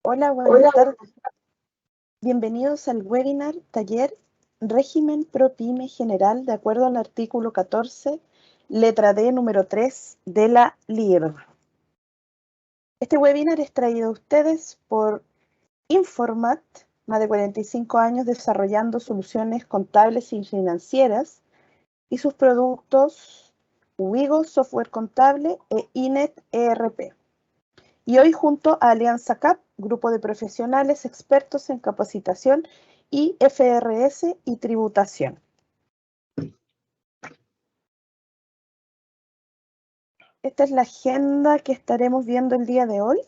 Hola, buenas tardes. Bienvenidos al webinar Taller Régimen ProPyme General de acuerdo al artículo 14, letra D, número 3 de la LIR. Este webinar es traído a ustedes por Informat, más de 45 años desarrollando soluciones contables y financieras, y sus productos Wigo, software contable, e Inet ERP. Y hoy junto a Alianza CAP, grupo de profesionales expertos en capacitación y FRS y tributación. Esta es la agenda que estaremos viendo el día de hoy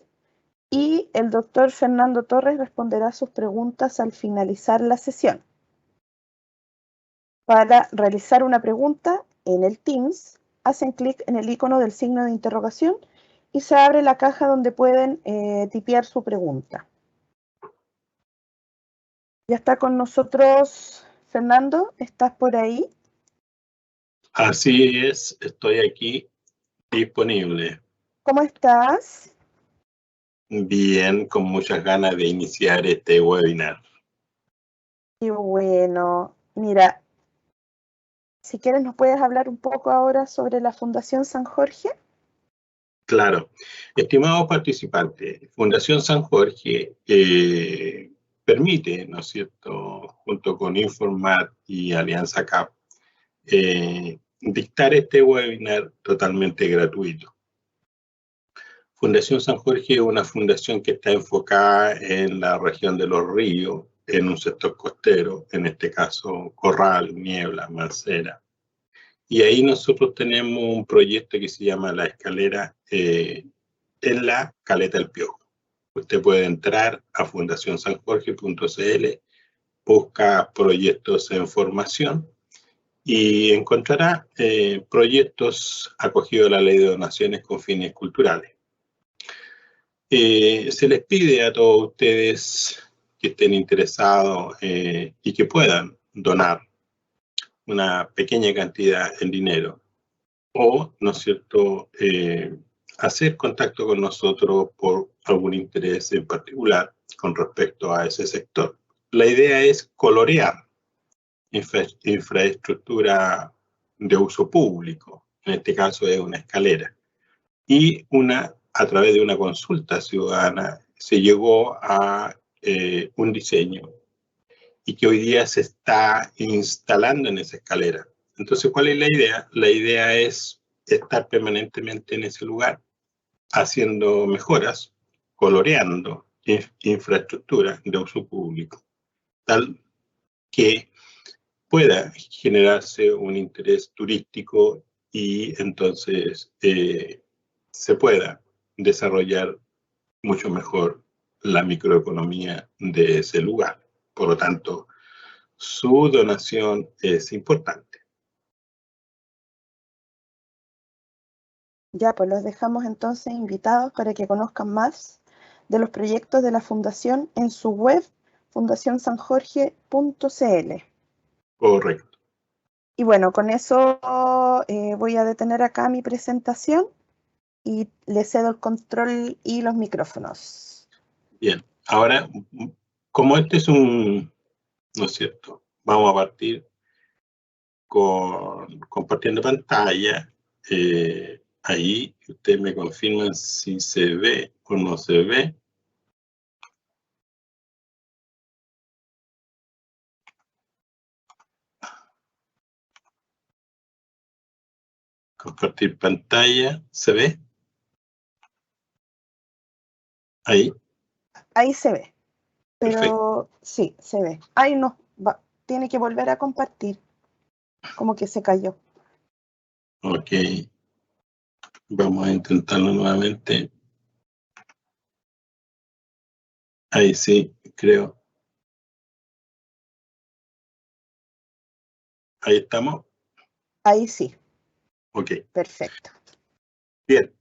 y el doctor Fernando Torres responderá sus preguntas al finalizar la sesión. Para realizar una pregunta en el Teams, hacen clic en el icono del signo de interrogación y se abre la caja donde pueden tipear su pregunta. Ya está con nosotros Fernando, ¿estás por ahí? Así es, estoy aquí disponible. ¿Cómo estás? Bien, con muchas ganas de iniciar este webinar. Y bueno, mira, si quieres nos puedes hablar un poco ahora sobre la Fundación San Jorge. Claro, estimados participantes, Fundación San Jorge permite, ¿no es cierto?, junto con Informat y Alianza CAP, dictar este webinar totalmente gratuito. Fundación San Jorge es una fundación que está enfocada en la región de Los Ríos, en un sector costero, en este caso Corral, Niebla, Mancera. Y ahí nosotros tenemos un proyecto que se llama La Escalera en la Caleta del Piojo. Usted puede entrar a fundacionsanjorge.cl, busca proyectos en formación y encontrará proyectos acogidos a la Ley de Donaciones con fines culturales. Se les pide a todos ustedes que estén interesados y que puedan donar una pequeña cantidad en dinero o, ¿no es cierto?, hacer contacto con nosotros por algún interés en particular con respecto a ese sector. La idea es colorear infraestructura de uso público, en este caso es una escalera, y a través de una consulta ciudadana se llegó a un diseño y que hoy día se está instalando en esa escalera. Entonces, ¿cuál es la idea? La idea es estar permanentemente en ese lugar, haciendo mejoras, coloreando infraestructura de uso público, tal que pueda generarse un interés turístico y entonces se pueda desarrollar mucho mejor la microeconomía de ese lugar. Por lo tanto, su donación es importante. Ya, pues los dejamos entonces invitados para que conozcan más de los proyectos de la Fundación en su web fundacionsanjorge.cl. Correcto. Y bueno, con eso voy a detener acá mi presentación y le cedo el control y los micrófonos. Bien, ahora, como este es ¿no es cierto? Vamos a partir con compartiendo pantalla. Ahí ustedes me confirman si se ve o no se ve. Compartir pantalla, ¿se ve? Ahí. Ahí se ve, pero Perfecto. sí, se ve. Ahí no, tiene que volver a compartir, como que se cayó. Ok, vamos a intentarlo nuevamente. Ahí sí, creo. Ahí estamos. Ahí sí. Ok. Perfecto. Bien,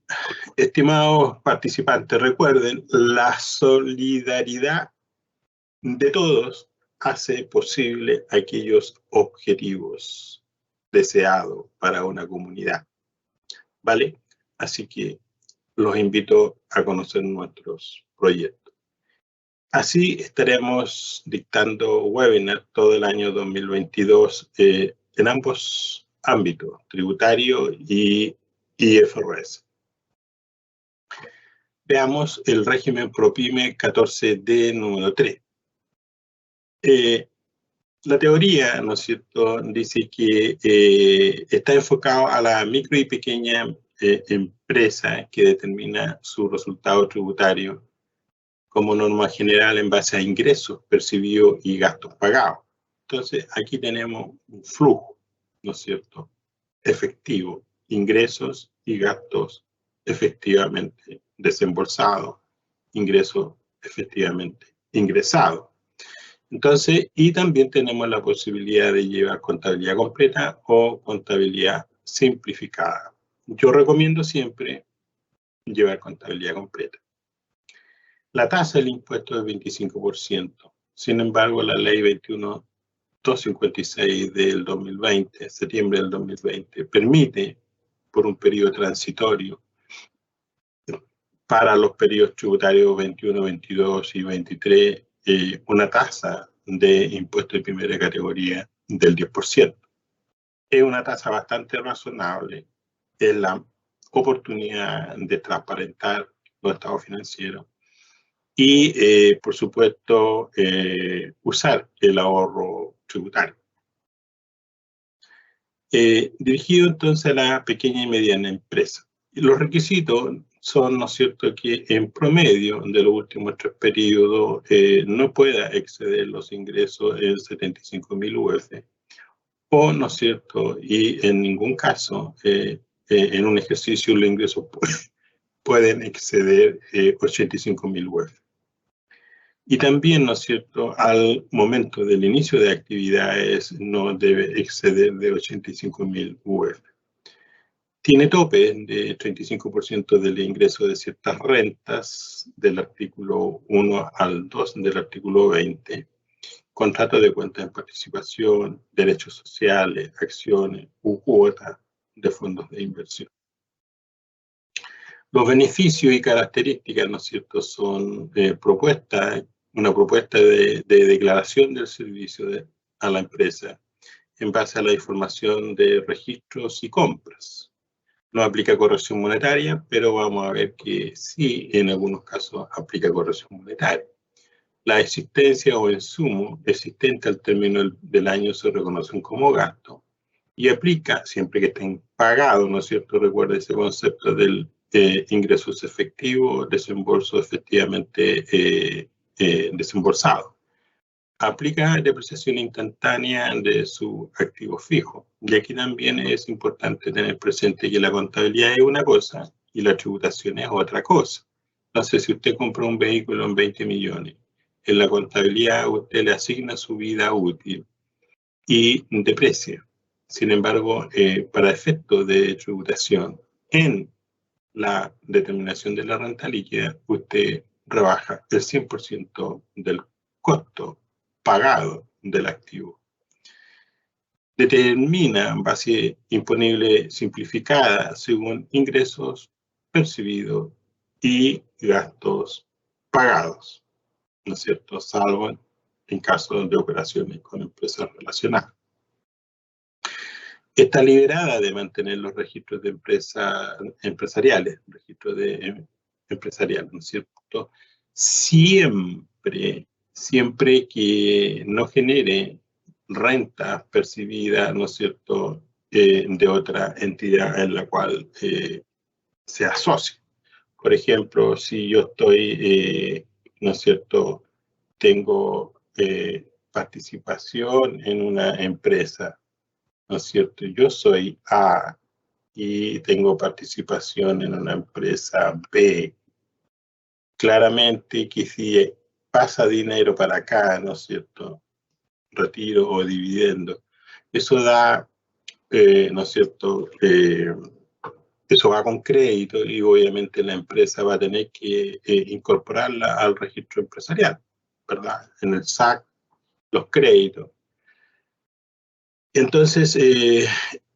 estimados participantes, recuerden, la solidaridad de todos hace posible aquellos objetivos deseados para una comunidad, ¿vale? Así que los invito a conocer nuestros proyectos. Así estaremos dictando webinars todo el año 2022 en ambos ámbitos, tributario y IFRS. Veamos el régimen ProPyme 14D número 3. La teoría, ¿no es cierto?, dice que está enfocado a la micro y pequeña empresa que determina su resultado tributario como norma general en base a ingresos percibidos y gastos pagados. Entonces, aquí tenemos un flujo, ¿no es cierto?, efectivo, ingresos y gastos efectivamente desembolsados, ingresos efectivamente ingresados. Entonces, y también tenemos la posibilidad de llevar contabilidad completa o contabilidad simplificada. Yo recomiendo siempre llevar contabilidad completa. La tasa del impuesto es 25%. Sin embargo, la ley 21.256 del 2020, septiembre del 2020, permite, por un periodo transitorio, para los periodos tributarios 21, 22 y 23, una tasa de impuesto de primera categoría del 10%. Es una tasa bastante razonable, es la oportunidad de transparentar los estados financieros y, por supuesto, usar el ahorro tributario. Dirigido entonces a la pequeña y mediana empresa. Los requisitos son, ¿no es cierto?, que en promedio de los últimos 3 periodos no pueda exceder los ingresos en 75.000 UF, o, ¿no es cierto?, y en ningún caso en un ejercicio los ingresos pueden exceder 85.000 UF. Y también, ¿no es cierto?, al momento del inicio de actividades no debe exceder de 85.000 UF. Tiene tope de 35% del ingreso de ciertas rentas del artículo 1 al 2 del artículo 20, contrato de cuenta de participación, derechos sociales, acciones u cuotas de fondos de inversión. Los beneficios y características, ¿no es cierto?, son una propuesta de declaración del servicio a la empresa en base a la información de registros y compras. No aplica corrección monetaria, pero vamos a ver que sí, en algunos casos aplica corrección monetaria. La existencia o insumo existente al término del año se reconocen como gasto y aplica siempre que estén pagados, ¿no es cierto? Recuerda ese concepto del ingresos efectivos, desembolso efectivamente desembolsado. Aplica depreciación instantánea de su activo fijo. Y aquí también es importante tener presente que la contabilidad es una cosa y la tributación es otra cosa. Entonces, si usted compra un vehículo en 20 millones, en la contabilidad usted le asigna su vida útil y deprecia. Sin embargo, para efectos de tributación, en la determinación de la renta líquida, usted rebaja el 100% del costo pagado del activo. Determina base imponible simplificada según ingresos percibidos y gastos pagados, ¿no es cierto?, salvo en caso de operaciones con empresas relacionadas. Está liberada de mantener los registros de empresariales, ¿no es cierto?, siempre que no genere renta percibida, ¿no es cierto?, de otra entidad en la cual se asocie. Por ejemplo, si yo estoy, ¿no es cierto?, tengo participación en una empresa, ¿no es cierto?, yo soy A y tengo participación en una empresa B. Claramente que si pasa dinero para acá, ¿no es cierto?, retiro o dividendo, eso da, ¿no es cierto?, eso va con crédito y obviamente la empresa va a tener que incorporarla al registro empresarial, ¿verdad?, en el SAC, los créditos. Entonces,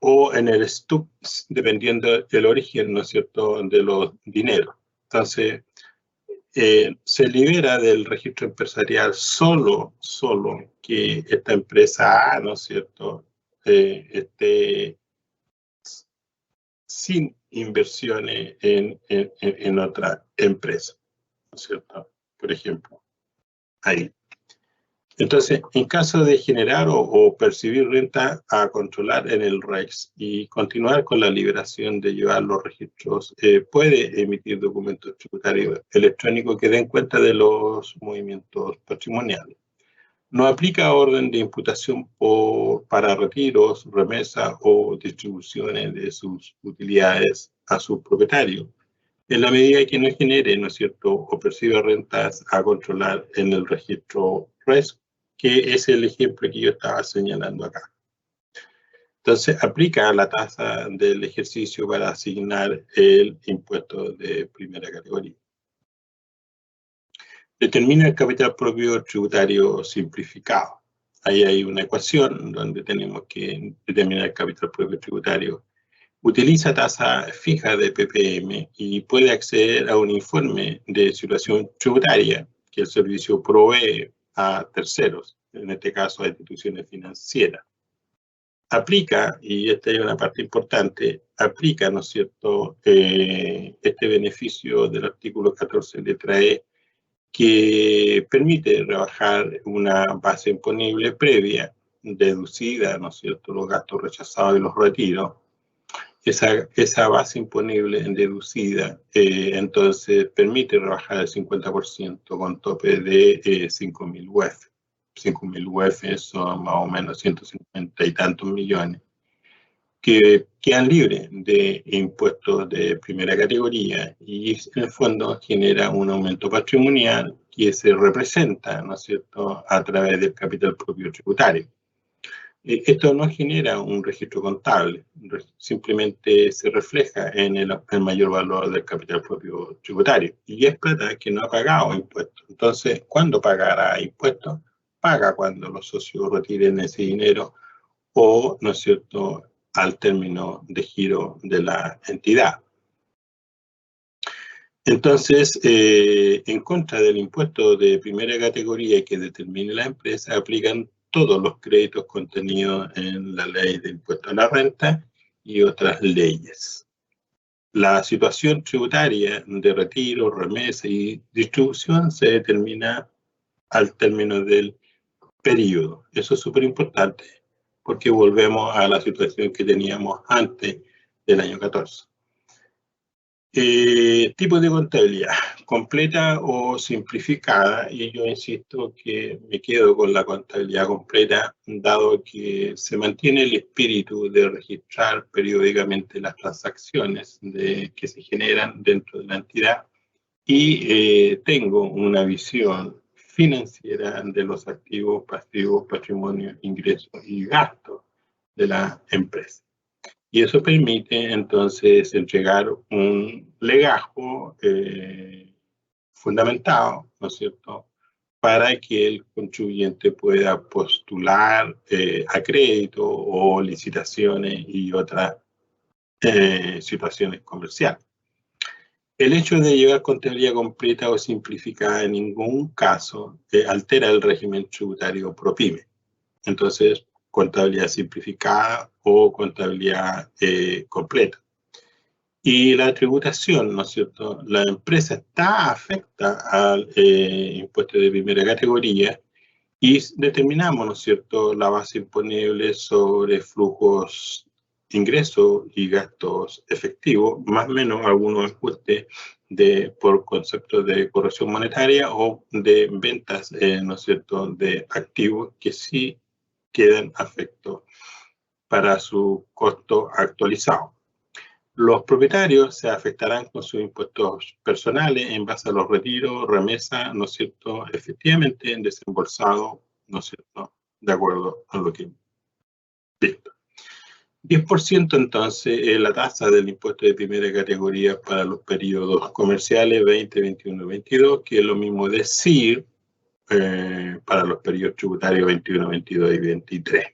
o en el STUC, dependiendo del origen, ¿no es cierto?, de los dineros. Entonces, se libera del registro empresarial solo que esta empresa A, ¿no es cierto?, esté sin inversiones en otra empresa, ¿no es cierto? Por ejemplo, ahí. Entonces, en caso de generar o percibir renta a controlar en el REX y continuar con la liberación de llevar los registros, puede emitir documentos tributarios electrónicos que den cuenta de los movimientos patrimoniales. No aplica orden de imputación para retiros, remesas o distribuciones de sus utilidades a su propietario, en la medida que no genere, ¿no es cierto?, o perciba rentas a controlar en el registro REX, que es el ejemplo que yo estaba señalando acá. Entonces, aplica la tasa del ejercicio para asignar el impuesto de primera categoría. Determina el capital propio tributario simplificado. Ahí hay una ecuación donde tenemos que determinar el capital propio tributario. Utiliza tasa fija de PPM y puede acceder a un informe de situación tributaria que el servicio provee a terceros, en este caso a instituciones financieras. Aplica, y esta es una parte importante, aplica, ¿no es cierto?, este beneficio del artículo 14 letra E, que permite rebajar una base imponible previa, deducida, ¿no es cierto?, los gastos rechazados y los retiros. Esa base imponible deducida, entonces, permite rebajar el 50% con tope de 5.000 UF. 5.000 UF son más o menos 150 y tantos millones, que quedan libres de impuestos de primera categoría y en el fondo genera un aumento patrimonial que se representa, ¿no es cierto?, a través del capital propio tributario. Esto no genera un registro contable, simplemente se refleja en el mayor valor del capital propio tributario. Y es plata que no ha pagado impuestos. Entonces, ¿cuándo pagará impuestos? Paga cuando los socios retiren ese dinero o, ¿no es cierto?, al término de giro de la entidad. Entonces, en contra del impuesto de primera categoría que determine la empresa, aplican todos los créditos contenidos en la ley de impuesto a la renta y otras leyes. La situación tributaria de retiro, remesa y distribución se determina al término del periodo. Eso es súper importante porque volvemos a la situación que teníamos antes del año 14. Tipo de contabilidad, completa o simplificada, y yo insisto que me quedo con la contabilidad completa, dado que se mantiene el espíritu de registrar periódicamente las transacciones que se generan dentro de la entidad y tengo una visión financiera de los activos, pasivos, patrimonio, ingresos y gastos de la empresa. Y eso permite entonces entregar un legajo fundamentado, ¿no es cierto?, para que el contribuyente pueda postular a crédito o licitaciones y otras situaciones comerciales. El hecho de llevar contabilidad completa o simplificada en ningún caso altera el régimen tributario ProPyme. Entonces, contabilidad simplificada o contabilidad completa. Y la tributación, ¿no es cierto? La empresa está afecta al impuesto de primera categoría y determinamos, ¿no es cierto?, la base imponible sobre flujos, ingresos y gastos efectivos, más o menos algunos ajustes por conceptos de corrección monetaria o de ventas, ¿no es cierto?, de activos que sí quedan afectos para su costo actualizado. Los propietarios se afectarán con sus impuestos personales en base a los retiros, remesas, ¿no es cierto?, efectivamente desembolsado, ¿no es cierto?, de acuerdo a lo que visto. 10% entonces es la tasa del impuesto de primera categoría para los periodos comerciales 20, 21, 22, que es lo mismo decir para los periodos tributarios 21, 22 y 23.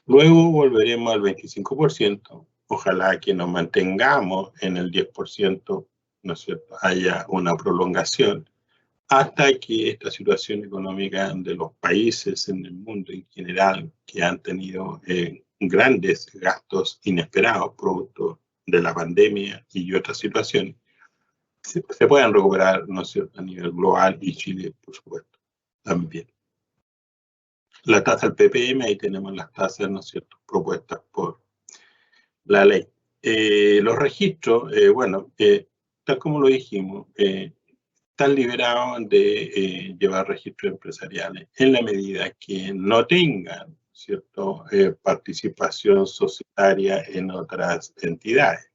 Luego volveremos al 25%. Ojalá que nos mantengamos en el 10%, ¿no es cierto?, haya una prolongación hasta que esta situación económica de los países en el mundo en general, que han tenido grandes gastos inesperados producto de la pandemia y otras situaciones, se puedan recuperar, ¿no es cierto?, a nivel global, y Chile, por supuesto, también. La tasa del PPM, ahí tenemos las tasas, ¿no es cierto?, propuestas por la ley. Los registros, bueno, tal como lo dijimos, están liberados de llevar registros empresariales en la medida que no tengan, ¿cierto?, participación societaria en otras entidades.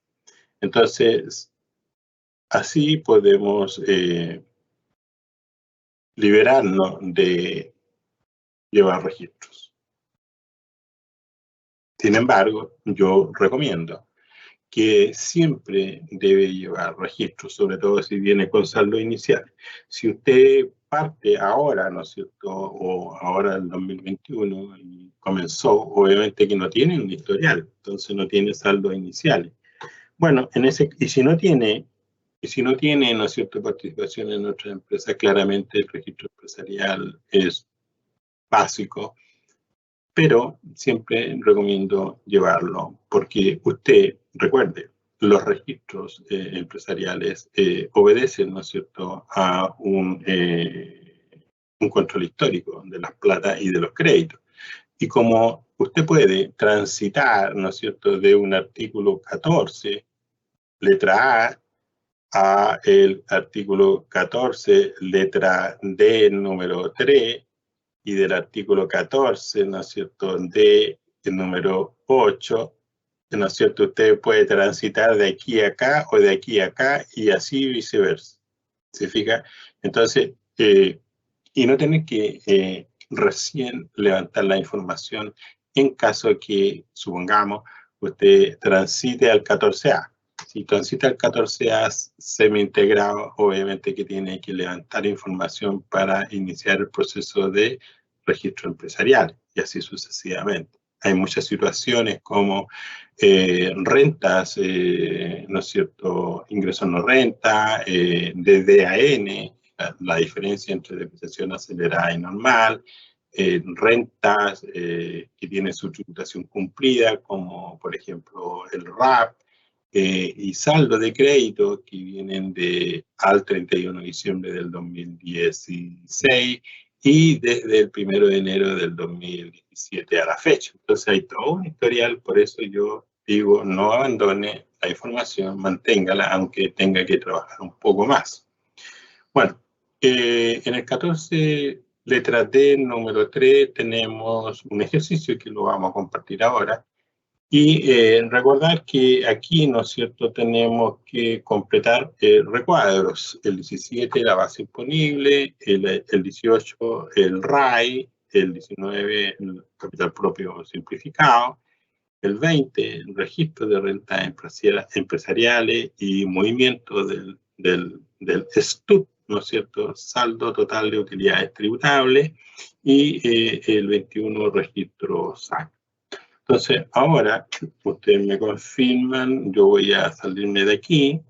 Entonces, así podemos liberarnos de llevar registros. Sin embargo, yo recomiendo que siempre debe llevar registros, sobre todo si viene con saldo inicial. Si usted parte ahora, ¿no es cierto?, o ahora en 2021 y comenzó, obviamente que no tiene un historial, entonces no tiene saldos iniciales. Bueno, y si no tiene, ¿no es cierto?, participación en otras empresas, claramente el registro empresarial es básico, pero siempre recomiendo llevarlo, porque usted, recuerde, los registros empresariales obedecen, ¿no es cierto?, a un control histórico de las plata y de los créditos. Y como usted puede transitar, ¿no es cierto?, de un artículo 14, letra A el artículo 14, letra D, número 3, y del artículo 14, ¿no es cierto?, de el número 8, ¿no es cierto?, usted puede transitar de aquí a acá o de aquí a acá y así viceversa. ¿Se fija? Entonces, y no tener que recién levantar la información en caso que, supongamos, usted transite al 14A. Si transita al 14A semi-integrado, obviamente que tiene que levantar información para iniciar el proceso de registro empresarial y así sucesivamente. Hay muchas situaciones como rentas, ¿no es cierto?, ingresos no renta, DDAN, la diferencia entre depreciación acelerada y normal, rentas que tienen su tributación cumplida, como por ejemplo el RAP, y saldo de crédito que vienen al 31 de diciembre del 2016 y desde el 1 de enero del 2017 a la fecha. Entonces hay todo un historial, por eso yo digo, no abandone la información, manténgala, aunque tenga que trabajar un poco más. Bueno, en el 14, letra D, número 3, tenemos un ejercicio que lo vamos a compartir ahora. Y recordar que aquí, ¿no es cierto?, tenemos que completar recuadros. El 17, la base imponible, el 18, el RAI, el 19, el capital propio simplificado, el 20, el registro de rentas empresariales y movimiento del STUT, ¿no es cierto?, saldo total de utilidades tributables, y el 21, registro SAC. Entonces, ahora, ustedes me confirman, yo voy a salirme de aquí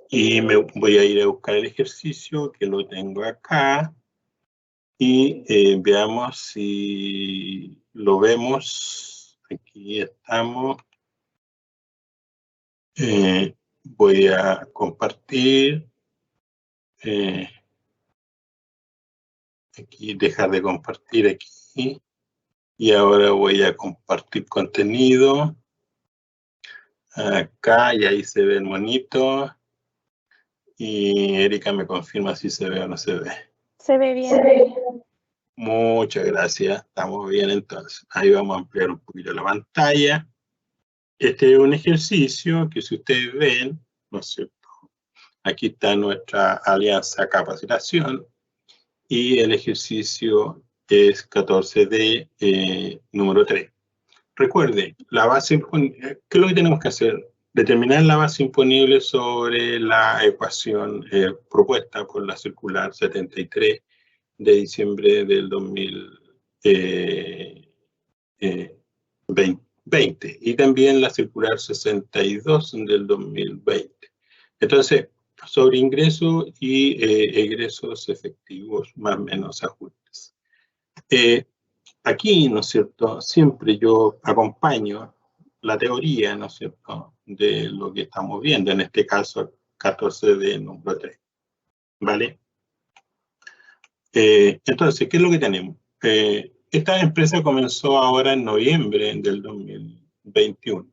y me voy a ir a buscar el ejercicio, que lo tengo acá, y veamos si lo vemos. Aquí estamos. Voy a compartir. Aquí, dejar de compartir aquí. Y ahora voy a compartir contenido. Acá, y ahí se ve el monito. Y Erika me confirma si se ve o no se ve. Se ve bien. Muchas gracias. Estamos bien entonces. Ahí vamos a ampliar un poquito la pantalla. Este es un ejercicio que, si ustedes ven, ¿no es cierto?, aquí está nuestra alianza capacitación y el ejercicio es 14D, número 3. Recuerde, la base imponible, ¿qué es lo que tenemos que hacer? Determinar la base imponible sobre la ecuación propuesta por la circular 73 de diciembre del 2020 y también la circular 62 del 2020. Entonces, sobre ingresos y egresos efectivos, más o menos ajustes. Aquí, ¿no es cierto?, siempre yo acompaño la teoría, ¿no es cierto?, de lo que estamos viendo, en este caso 14 de número 3, ¿vale? Entonces, ¿qué es lo que tenemos? Esta empresa comenzó ahora en noviembre del 2021.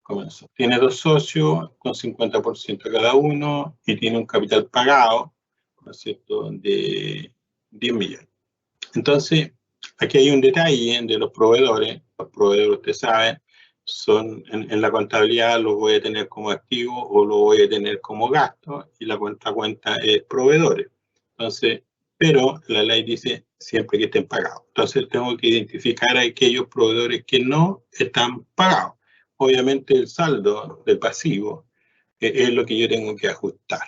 Comenzó. Tiene 2 socios con 50% cada uno y tiene un capital pagado, ¿no es cierto?, de 10 millones. Entonces, aquí hay un detalle de los proveedores. Los proveedores, ustedes saben, son en la contabilidad los voy a tener como activo o lo voy a tener como gasto, y la cuenta es proveedores. Entonces, pero la ley dice siempre que estén pagados. Entonces, tengo que identificar a aquellos proveedores que no están pagados. Obviamente, el saldo del pasivo es lo que yo tengo que ajustar.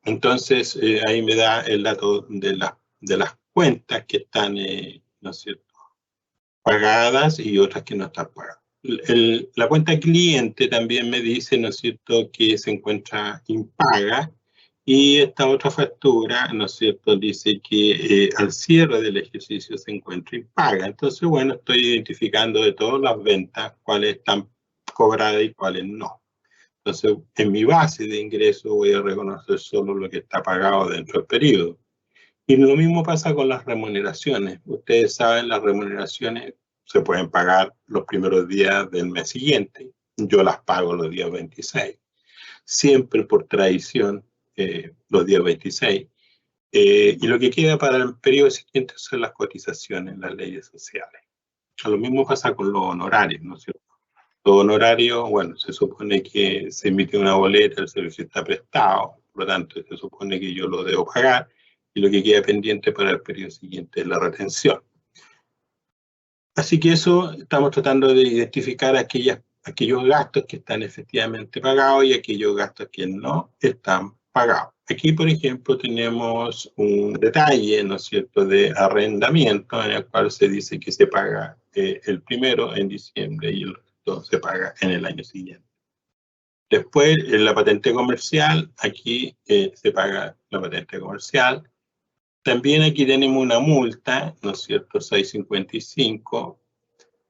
Entonces, ahí me da el dato de las cuentas que están, ¿no es cierto?, pagadas y otras que no están pagadas. La cuenta cliente también me dice, ¿no es cierto?, que se encuentra impaga, y esta otra factura, ¿no es cierto?, dice que al cierre del ejercicio se encuentra impaga. Entonces, bueno, estoy identificando de todas las ventas cuáles están cobradas y cuáles no. Entonces, en mi base de ingresos voy a reconocer solo lo que está pagado dentro del periodo. Y lo mismo pasa con las remuneraciones. Ustedes saben, las remuneraciones se pueden pagar los primeros días del mes siguiente. Yo las pago los días 26. Siempre por tradición, los días 26. Y lo que queda para el periodo siguiente son las cotizaciones, las leyes sociales. Lo mismo pasa con los honorarios, ¿no es cierto? Los honorarios, bueno, se supone que se emite una boleta, el servicio está prestado, por lo tanto, se supone que yo lo debo pagar, y lo que queda pendiente para el periodo siguiente es la retención. Así que eso, estamos tratando de identificar aquellos gastos que están efectivamente pagados y aquellos gastos que no están pagados. Aquí, por ejemplo, tenemos un detalle, ¿no es cierto?, de arrendamiento, en el cual se dice que se paga el primero en diciembre y el resto se paga en el año siguiente. Después, en la patente comercial, aquí se paga la patente comercial. También aquí tenemos una multa, ¿no es cierto?, 655.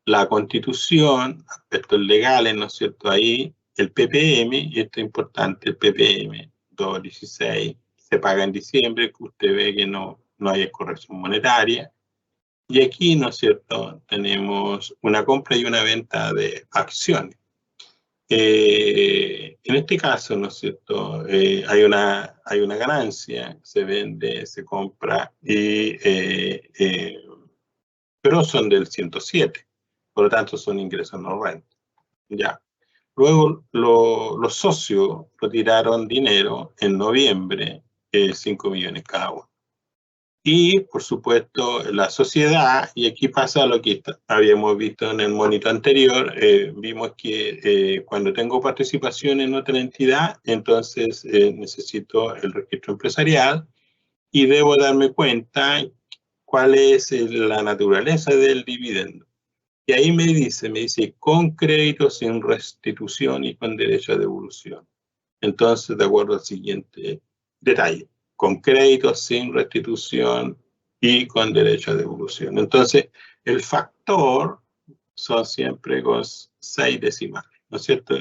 La Constitución, aspectos legales, ¿no es cierto?, ahí el PPM, y esto es importante, el PPM 216, se paga en diciembre, que usted ve que no hay corrección monetaria. Y aquí, ¿no es cierto?, tenemos una compra y una venta de acciones. En este caso, ¿no es cierto?, hay una ganancia, se vende, se compra, pero son del 107, por lo tanto son ingresos no renta. Ya. Luego los socios retiraron dinero en noviembre, 5 millones cada uno. Y, por supuesto, la sociedad, y aquí pasa lo que habíamos visto en el monitor anterior, vimos que cuando tengo participación en otra entidad, entonces necesito el registro empresarial y debo darme cuenta cuál es la naturaleza del dividendo. Y ahí me dice con crédito, sin restitución y con derecho a devolución. Entonces, de acuerdo al siguiente detalle, con crédito, sin restitución y con derecho a devolución. Entonces, el factor son siempre con 6 decimales, ¿no es cierto?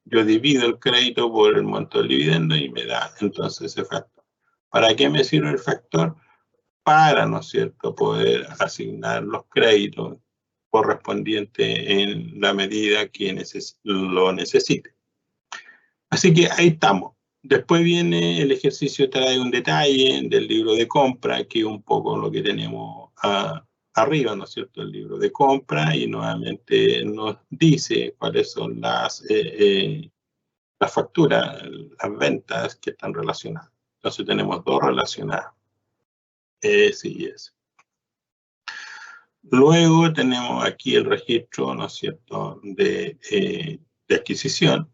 Yo divido el crédito por el monto del dividendo y me da entonces ese factor. ¿Para qué me sirve el factor? Para, ¿no es cierto?, poder asignar los créditos correspondientes en la medida que lo necesite. Así que ahí estamos. Después viene el ejercicio, trae un detalle del libro de compra, que es un poco lo que tenemos arriba, ¿no es cierto?, el libro de compra, y nuevamente nos dice cuáles son las facturas, las ventas que están relacionadas. Entonces tenemos 2 relacionadas. Sí, es. Luego tenemos aquí el registro, ¿no es cierto?, de adquisición.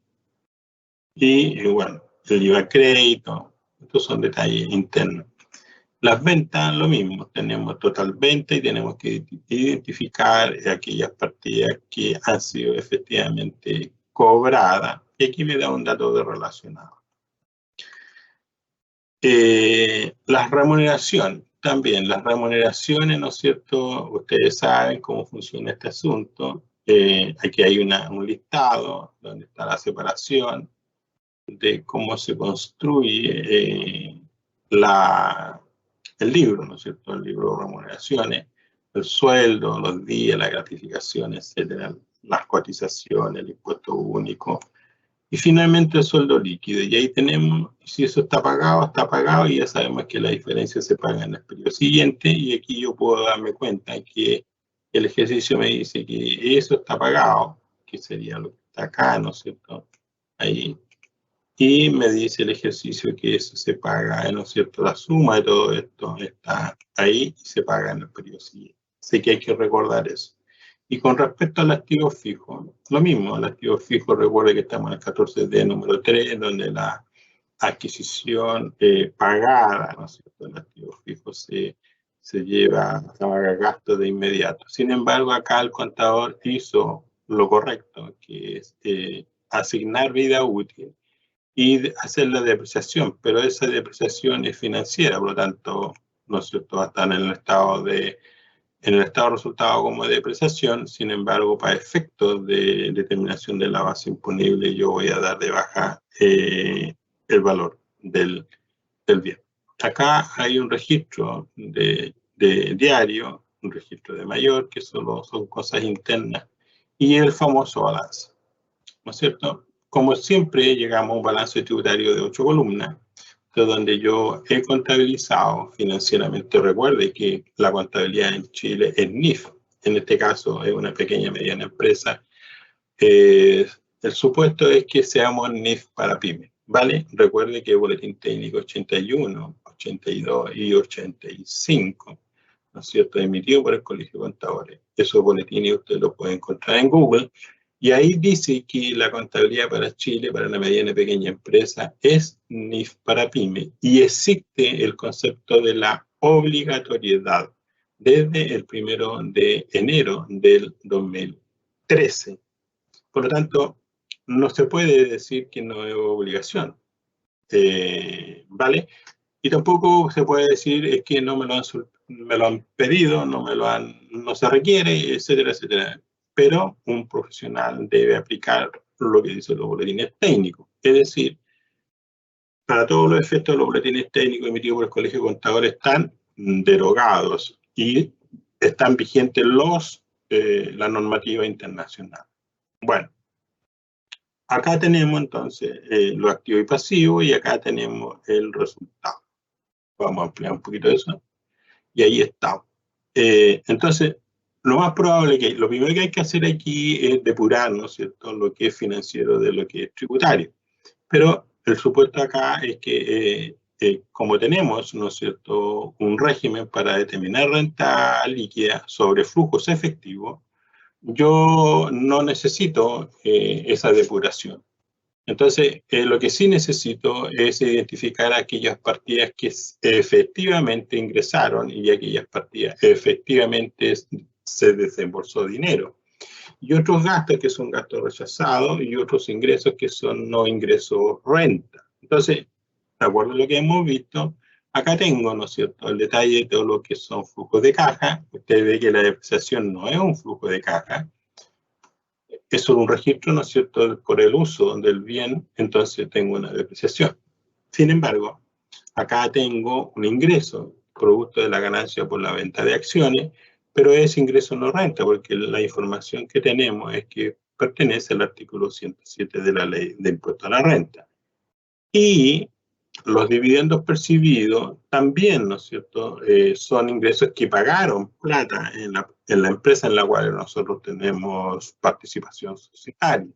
Y bueno, el IVA crédito, estos son detalles internos. Las ventas, lo mismo, tenemos total venta y tenemos que identificar aquellas partidas que han sido efectivamente cobradas. Y aquí me da un dato de relacionado. Las remuneraciones, también las remuneraciones, ¿no es cierto? Ustedes saben cómo funciona este asunto. Aquí hay un listado donde está la separación de cómo se construye el libro, ¿no es cierto? El libro de remuneraciones, el sueldo, los días, las gratificaciones, etcétera, las cotizaciones, el impuesto único, y finalmente el sueldo líquido. Y ahí tenemos, si eso está pagado, y ya sabemos que la diferencia se paga en el periodo siguiente, y aquí yo puedo darme cuenta que el ejercicio me dice que eso está pagado, que sería lo que está acá, ¿no es cierto? Ahí. Y me dice el ejercicio que eso se paga, ¿no es cierto? La suma de todo esto está ahí y se paga en el periodo siguiente. Así que hay que recordar eso. Y con respecto al activo fijo, lo mismo, el activo fijo, recuerde que estamos en el 14D número 3, donde la adquisición pagada, ¿no es cierto?, el activo fijo se lleva a gasto de inmediato. Sin embargo, acá el contador hizo lo correcto, que es asignar vida útil y hacer la depreciación, pero esa depreciación es financiera, por lo tanto, ¿no es cierto?, va a estar en el estado de resultado como depreciación. Sin embargo, para efectos de determinación de la base imponible, yo voy a dar de baja el valor del bien. Acá hay un registro de diario, un registro de mayor, que solo son cosas internas, y el famoso balance, ¿no es cierto? Como siempre, llegamos a un balance tributario de 8 columnas, donde yo he contabilizado financieramente. Recuerde que la contabilidad en Chile es NIF, en este caso es una pequeña mediana empresa. El supuesto es que seamos NIF para pyme, ¿vale? Recuerde que el boletín técnico 81, 82 y 85, ¿no es cierto?, emitido por el Colegio de Contadores. Esos boletines usted los puede encontrar en Google. Y ahí dice que la contabilidad para Chile, para la mediana y pequeña empresa, es NIF para pyme, y existe el concepto de la obligatoriedad desde el 1 de enero del 2013. Por lo tanto, no se puede decir que no es obligación, ¿vale? Y tampoco se puede decir es que no me lo han pedido, no se requiere, etcétera, etcétera. Pero un profesional debe aplicar lo que dicen los boletines técnicos. Es decir, para todos los efectos, los boletines técnicos emitidos por el Colegio de Contadores están derogados y están vigentes la normativa internacional. Bueno, acá tenemos entonces lo activo y pasivo, y acá tenemos el resultado. Vamos a ampliar un poquito eso. Y ahí está. Entonces, lo más probable lo primero que hay que hacer aquí es depurar, ¿no es cierto?, lo que es financiero de lo que es tributario. Pero el supuesto acá es que como tenemos, ¿no es cierto?, un régimen para determinar renta líquida sobre flujos efectivos, yo no necesito esa depuración. Entonces, lo que sí necesito es identificar aquellas partidas que efectivamente ingresaron y aquellas partidas efectivamente se desembolsó dinero. Y otros gastos que son gastos rechazados, y otros ingresos que son no ingresos renta. Entonces, de acuerdo a lo que hemos visto, acá tengo, ¿no es cierto?, el detalle de todo lo que son flujos de caja. Usted ve que la depreciación no es un flujo de caja, es solo un registro, ¿no es cierto?, por el uso del bien. Entonces tengo una depreciación. Sin embargo, acá tengo un ingreso, producto de la ganancia por la venta de acciones, pero ese ingreso no renta, porque la información que tenemos es que pertenece al artículo 107 de la Ley de Impuesto a la Renta. Y los dividendos percibidos también, ¿no es cierto?, son ingresos que pagaron plata en la empresa en la cual nosotros tenemos participación societaria.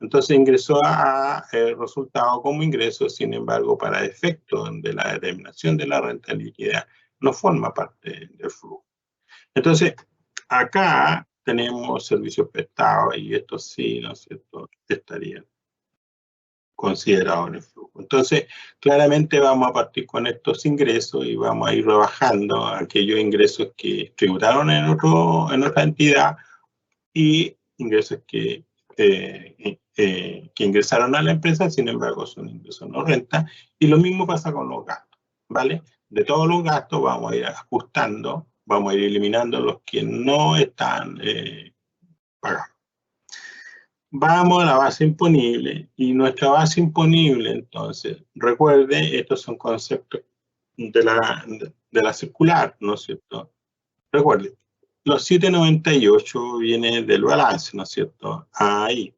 Entonces ingresó a resultado como ingreso. Sin embargo, para efecto de la determinación de la renta líquida, no forma parte del flujo. Entonces, acá tenemos servicios prestados, y esto sí, ¿no es cierto?, estaría considerado en el flujo. Entonces, claramente vamos a partir con estos ingresos y vamos a ir rebajando aquellos ingresos que tributaron en otra entidad, y ingresos que ingresaron a la empresa, sin embargo son ingresos no renta. Y lo mismo pasa con los gastos. ¿vale? De todos los gastos vamos a ir ajustando, vamos a ir eliminando los que no están pagados. Vamos a la base imponible, y nuestra base imponible, entonces, recuerde, estos son conceptos de la circular, ¿no es cierto? Recuerde, los 798 vienen del balance, ¿no es cierto? Ahí,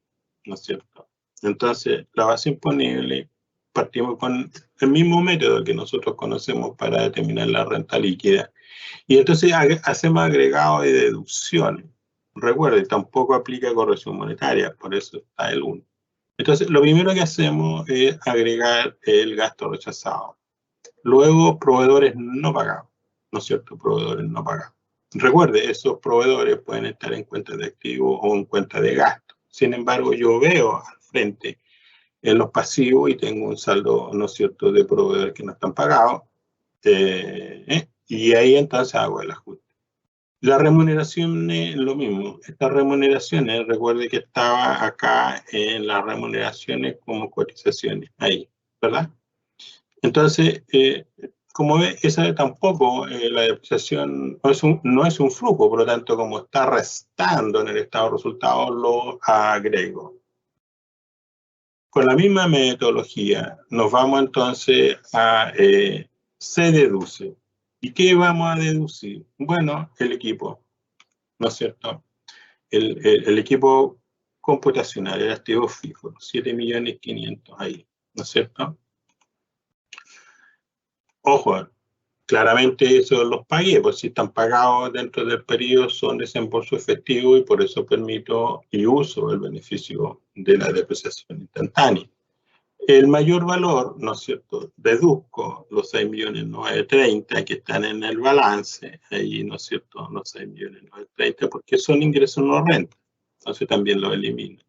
¿no es cierto? Entonces, la base imponible, partimos con el mismo método que nosotros conocemos para determinar la renta líquida. Y entonces hacemos agregado de deducciones. Recuerde, tampoco aplica corrección monetaria, por eso está el 1. Entonces, lo primero que hacemos es agregar el gasto rechazado. Luego, proveedores no pagados, ¿no es cierto? Proveedores no pagados. Recuerde, esos proveedores pueden estar en cuenta de activo o en cuenta de gasto. Sin embargo, yo veo al frente en los pasivos y tengo un saldo, ¿no es cierto?, de proveedores que no están pagados. Y ahí entonces hago el ajuste. La remuneración es lo mismo. Estas remuneraciones, recuerde que estaba acá en las remuneraciones como cotizaciones, ahí, ¿verdad? Entonces, como ve, esa tampoco, la depreciación no es un flujo, por lo tanto, como está restando en el estado de resultados, lo agrego. Con la misma metodología, nos vamos entonces a se deduce. ¿Y qué vamos a deducir? Bueno, el equipo, ¿no es cierto? El equipo computacional, el activo fijo, 7.500.000 ahí, ¿no es cierto? Ojo, claramente eso los pagué, pues si están pagados dentro del periodo son desembolso efectivo y por eso permito y uso el beneficio de la depreciación instantánea. El mayor valor, ¿no es cierto?, deduzco los 6.930.000 que están en el balance, ahí, ¿no es cierto?, los 6.930.000 porque son ingresos no renta, entonces también los elimino.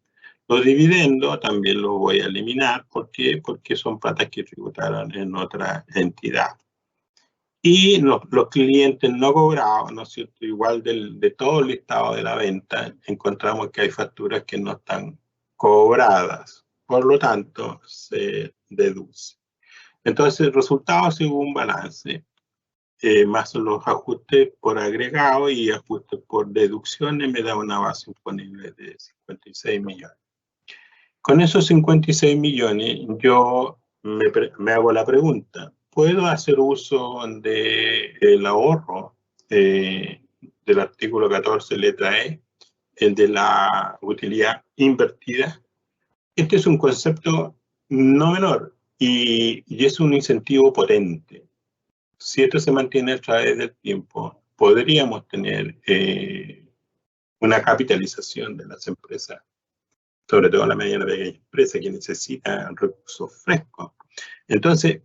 Los dividendos también los voy a eliminar, ¿por qué? Porque son platas que tributaron en otra entidad. Y los clientes no cobrados, ¿no es cierto?, igual de todo el listado de la venta, encontramos que hay facturas que no están cobradas. Por lo tanto, se deduce. Entonces, el resultado según balance, más los ajustes por agregado y ajustes por deducciones, me da una base imponible de 56 millones. Con esos 56 millones, yo me hago la pregunta, ¿puedo hacer uso del ahorro del artículo 14, letra E, el de la utilidad invertida? Este es un concepto no menor y es un incentivo potente. Si esto se mantiene a través del tiempo, podríamos tener una capitalización de las empresas, sobre todo la mediana y pequeña empresa que necesita recursos frescos. Entonces,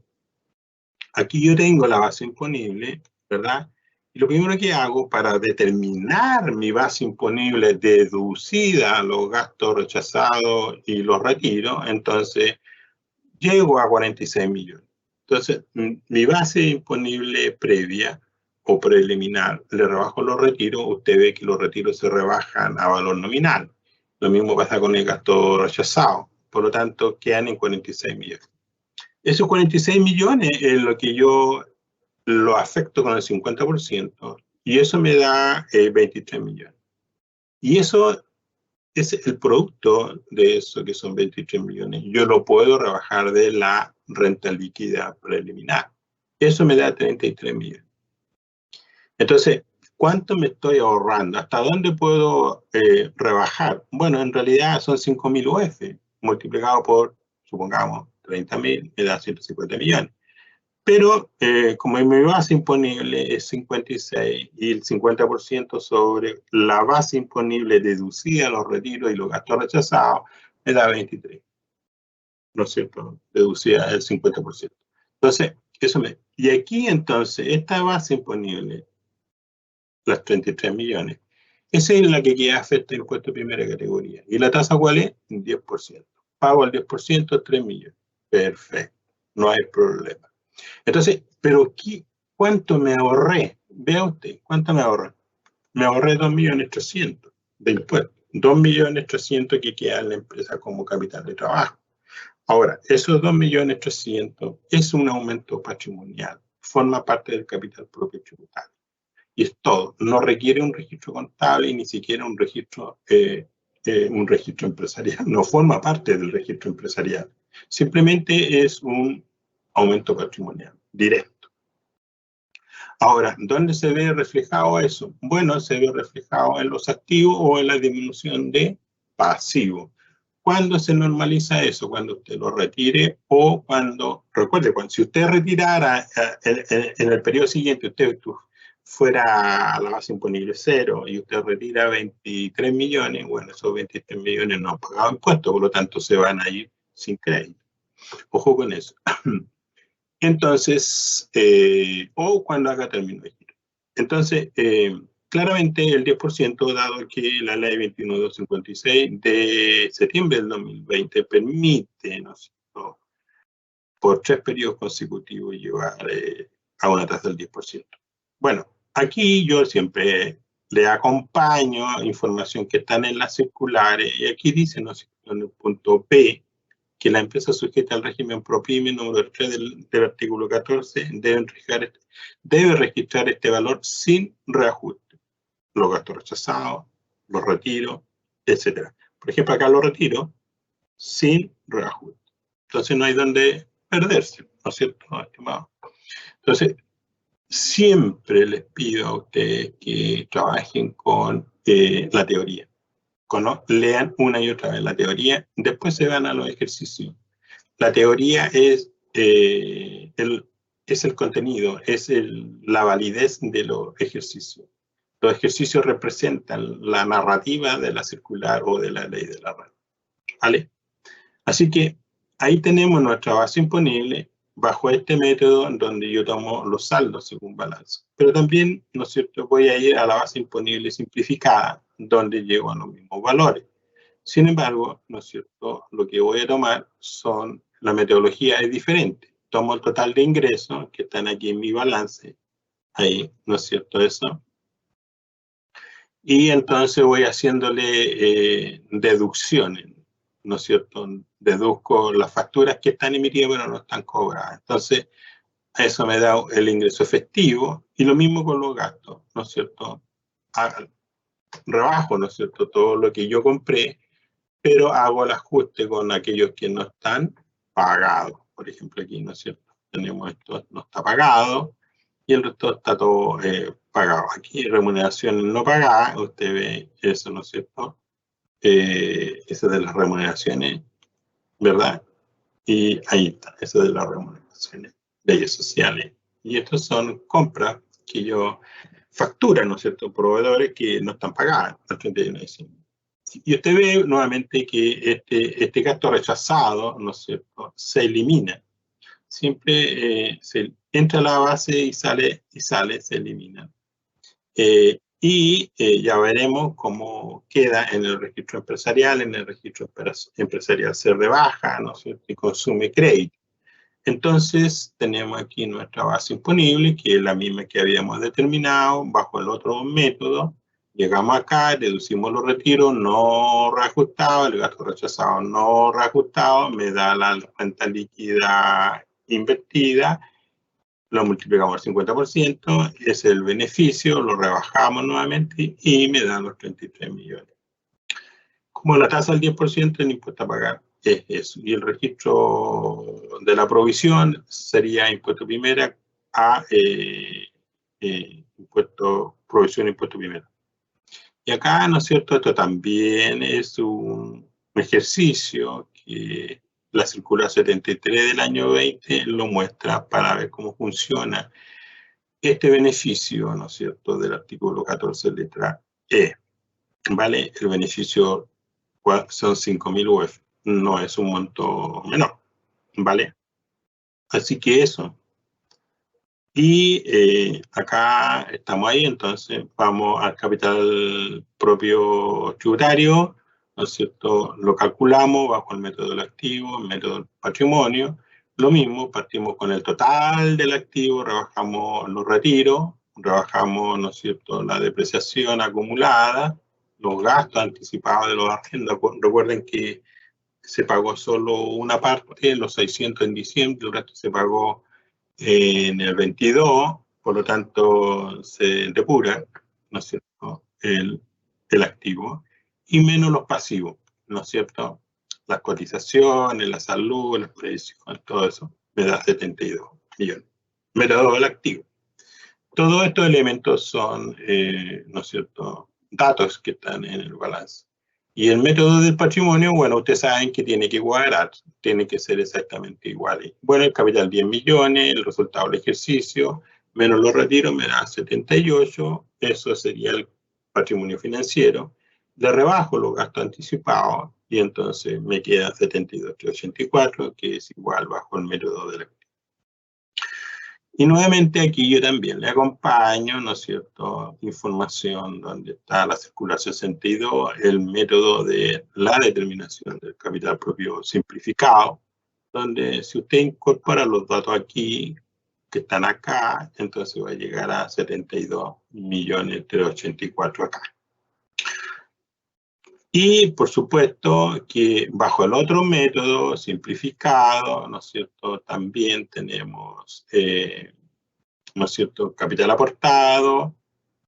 aquí yo tengo la base imponible, ¿verdad? Y lo primero que hago para determinar mi base imponible deducida a los gastos rechazados y los retiro, entonces llego a 46 millones. Entonces, mi base imponible previa o preliminar, le rebajo los retiros, usted ve que los retiros se rebajan a valor nominal. Lo mismo pasa con el gasto rechazado. Por lo tanto, quedan en 46 millones. Esos 46 millones es lo que yo lo afecto con el 50% y eso me da 23 millones. Y eso es el producto de eso que son 23 millones. Yo lo puedo rebajar de la renta líquida preliminar. Eso me da 33 millones. Entonces, ¿cuánto me estoy ahorrando? ¿Hasta dónde puedo rebajar? Bueno, en realidad son 5.000 UF multiplicado por, supongamos, 30.000, me da 150 millones. Pero como mi base imponible es 56 y el 50% sobre la base imponible deducida los retiros y los gastos rechazados, me da 23. ¿No es cierto? Deducida el 50%. Entonces, eso me... Y aquí entonces, esta base imponible, las 33 millones, esa es la que queda afecta el impuesto de primera categoría. ¿Y la tasa cuál es? 10%. Pago el 10%, 3 millones. Perfecto. No hay problema. Entonces, pero ¿cuánto me ahorré? Vea usted, ¿cuánto me ahorré? Me ahorré 2.300.000 de impuestos. 2.300.000 que queda en la empresa como capital de trabajo. Ahora, esos 2.300.000 es un aumento patrimonial. forma parte del capital propio tributario. Y es todo. No requiere un registro contable y ni siquiera un registro empresarial. No forma parte del registro empresarial. Simplemente es un aumento patrimonial directo. Ahora, ¿dónde se ve reflejado eso? Bueno, se ve reflejado en los activos o en la disminución de pasivos. ¿Cuándo se normaliza eso? Cuando usted lo retire o cuando, recuerde, si usted retirara en el periodo siguiente, usted fuera a la base imponible 0 y usted retira 23 millones, bueno, esos 23 millones no han pagado impuestos, por lo tanto se van a ir sin crédito. Ojo con eso. Entonces, o cuando haga término de giro. Entonces, claramente el 10%, dado que la ley 21256 de septiembre del 2020 permite, ¿no es cierto?, por 3 periodos consecutivos llevar a una tasa del 10%. Bueno, aquí yo siempre le acompaño información que están en las circulares, y aquí dice, ¿no es cierto?, en el punto B, que la empresa sujeta al régimen PROPYME número 3 del artículo 14 debe registrar este valor sin reajuste. Los gastos rechazados, los retiros, etc. Por ejemplo, acá los retiro sin reajuste. Entonces no hay donde perderse, ¿no es cierto, estimado? Entonces, siempre les pido a ustedes que trabajen con la teoría. Lean una y otra vez la teoría, después se van a los ejercicios. La teoría es el contenido, es la validez de los ejercicios. Los ejercicios representan la narrativa de la circular o de la ley de la red. ¿Vale? Así que ahí tenemos nuestra base imponible bajo este método donde yo tomo los saldos según balance. Pero también, ¿no es cierto?, voy a ir a la base imponible simplificada, donde llego a los mismos valores. Sin embargo, ¿no es cierto?, lo que voy a tomar la metodología es diferente. Tomo el total de ingresos que están aquí en mi balance, ahí, ¿no es cierto?, eso. Y entonces voy haciéndole deducciones, ¿no es cierto? Deduzco las facturas que están emitidas pero no están cobradas. Entonces, eso me da el ingreso efectivo y lo mismo con los gastos, ¿no es cierto? Rebajo, ¿no es cierto?, todo lo que yo compré, pero hago el ajuste con aquellos que no están pagados. Por ejemplo, aquí, ¿no es cierto?, tenemos esto, no está pagado, y el resto está todo pagado. Aquí, remuneraciones no pagadas, usted ve eso, ¿no es cierto? Eso de las remuneraciones, ¿verdad? Y ahí está, eso de las remuneraciones, leyes sociales. Y estos son compras que yo factura, ¿no es cierto?, proveedores que no están pagadas al 31 de diciembre. Y usted ve nuevamente que este gasto rechazado, ¿no es cierto?, se elimina. Siempre se entra a la base y sale, se elimina. Ya veremos cómo queda en el registro empresarial. En el registro empresarial se rebaja, ¿no es cierto?, y consume crédito. Entonces, tenemos aquí nuestra base imponible, que es la misma que habíamos determinado bajo el otro método. Llegamos acá, deducimos los retiros no reajustados, el gasto rechazado no reajustado, me da la renta líquida invertida, lo multiplicamos al 50%, es el beneficio, lo rebajamos nuevamente y me dan los 33 millones. Como la tasa del 10%, el impuesto a pagar es eso. Y el registro de la provisión sería impuesto primera a provisión impuesto primero. Y acá, ¿no es cierto?, esto también es un ejercicio que la circular 73 del año 20 lo muestra para ver cómo funciona este beneficio, ¿no es cierto?, del artículo 14, letra E. ¿Vale? El beneficio son 5.000 UF, no es un monto menor, ¿vale? Así que eso. Y acá estamos ahí, entonces vamos al capital propio tributario, ¿no es cierto? Lo calculamos bajo el método del activo, el método del patrimonio. Lo mismo, partimos con el total del activo, rebajamos los retiros, rebajamos, ¿no es cierto?, la depreciación acumulada, los gastos anticipados de los arriendos. Recuerden que se pagó solo una parte, los 600 en diciembre, el resto se pagó en el 22, por lo tanto se depura, ¿no es cierto?, el activo, y menos los pasivos, ¿no es cierto? Las cotizaciones, la salud, las previsiones, todo eso, me da 72 millones. Método del activo. Todos estos elementos son, ¿no es cierto?, datos que están en el balance. Y el método del patrimonio, bueno, ustedes saben que tiene que cuadrar, tiene que ser exactamente igual. Bueno, el capital 10 millones, el resultado del ejercicio, menos los retiros me da 78, eso sería el patrimonio financiero. Le rebajo los gastos anticipados y entonces me queda 72,84, que es igual bajo el método del activo. Y nuevamente aquí yo también le acompaño, ¿no es cierto?, información donde está la circular 62, el método de la determinación del capital propio simplificado, donde si usted incorpora los datos aquí, que están acá, entonces va a llegar a 72,384 acá. Y, por supuesto, que bajo el otro método simplificado, ¿no es cierto?, también tenemos, ¿no es cierto?, capital aportado,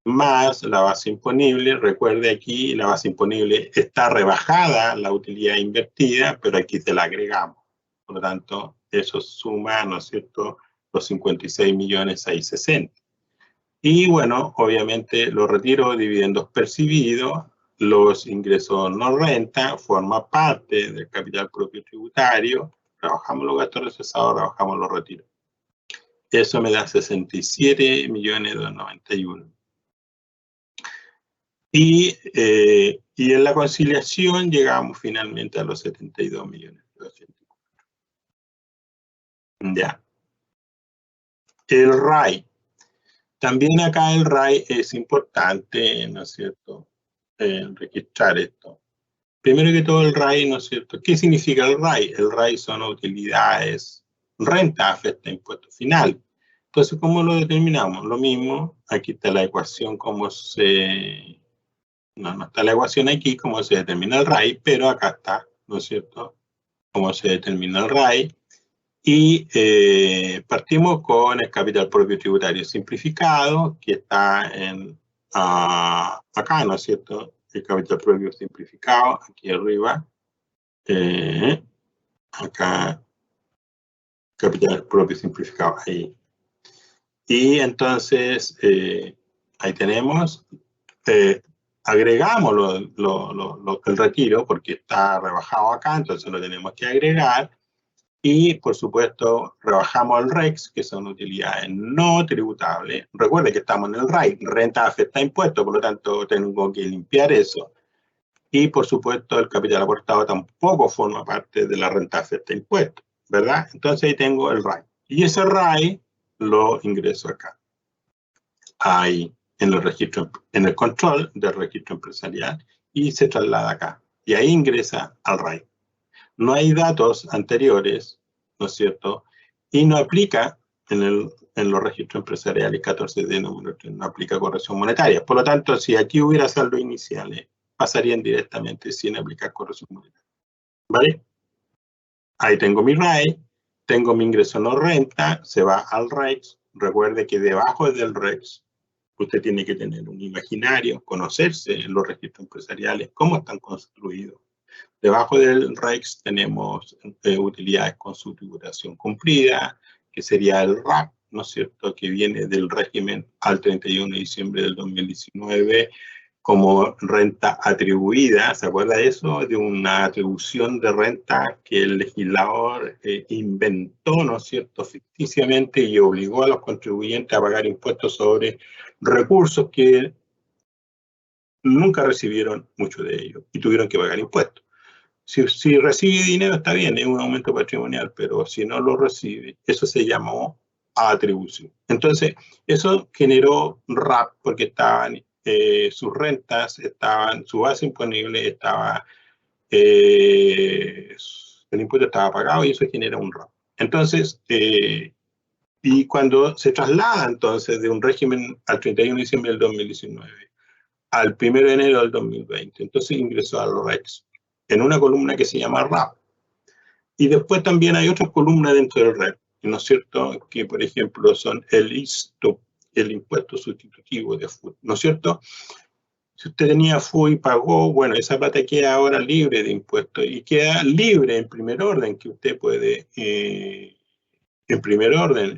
más la base imponible. Recuerde aquí, la base imponible está rebajada, la utilidad invertida, pero aquí se la agregamos. Por lo tanto, eso suma, ¿no es cierto?, los 56,660,000. Y, bueno, obviamente, los retiros, dividendos percibidos, los ingresos no renta, forma parte del capital propio tributario. Trabajamos los gastos recesados, trabajamos los retiros. Eso me da 67,291,000. Y en la conciliación llegamos finalmente a los 72,284,000. Ya. El RAI. También acá el RAI es importante, ¿no es cierto?, registrar esto. Primero que todo, el RAI, ¿no es cierto? ¿Qué significa el RAI? El RAI son utilidades, renta afecta impuesto final. Entonces, ¿cómo lo determinamos? Lo mismo, aquí está la ecuación, cómo se... No está la ecuación aquí, cómo se determina el RAI, pero acá está, ¿no es cierto?, cómo se determina el RAI. Y partimos con el capital propio tributario simplificado, que está acá, ¿no es cierto?, el capital propio simplificado, aquí arriba. Acá, capital propio simplificado, ahí. Y entonces, ahí tenemos, agregamos el retiro, porque está rebajado acá, entonces lo tenemos que agregar. Y, por supuesto, rebajamos el REX, que son utilidades no tributables. Recuerde que estamos en el RAI, renta afecta impuestos, por lo tanto, tengo que limpiar eso. Y, por supuesto, el capital aportado tampoco forma parte de la renta afecta impuestos, ¿verdad? Entonces, ahí tengo el RAI. Y ese RAI lo ingreso acá. Ahí, en el registro, en el control del registro empresarial, y se traslada acá. Y ahí ingresa al RAI. No hay datos anteriores, ¿no es cierto? Y no aplica en los registros empresariales 14D número 3, no aplica corrección monetaria. Por lo tanto, si aquí hubiera saldos iniciales, pasarían directamente sin aplicar corrección monetaria. ¿Vale? Ahí tengo mi RAI, tengo mi ingreso no renta, se va al REX. Recuerde que debajo del REX usted tiene que tener un imaginario, conocerse en los registros empresariales, cómo están construidos. Debajo del REX tenemos utilidades con su tributación cumplida, que sería el RAP, ¿no es cierto?, que viene del régimen al 31 de diciembre del 2019 como renta atribuida. ¿Se acuerda de eso? De una atribución de renta que el legislador inventó, ¿no es cierto?, ficticiamente, y obligó a los contribuyentes a pagar impuestos sobre recursos que nunca recibieron mucho de ellos y tuvieron que pagar impuestos. Si recibe dinero está bien, es un aumento patrimonial, pero si no lo recibe, eso se llamó atribución. Entonces, eso generó RAP porque estaban sus rentas, su base imponible estaba, el impuesto estaba pagado y eso genera un RAP. Entonces, y cuando se traslada entonces de un régimen al 31 de diciembre del 2019 al 1 de enero del 2020, entonces ingresó al REX en una columna que se llama RAP. Y después también hay otras columnas dentro del REP. ¿no es cierto?, que por ejemplo son el ISTUP, el impuesto sustitutivo de FUT, ¿no es cierto? Si usted tenía FUT y pagó, bueno, esa plata queda ahora libre de impuestos y queda libre en primer orden, que usted puede, en primer orden,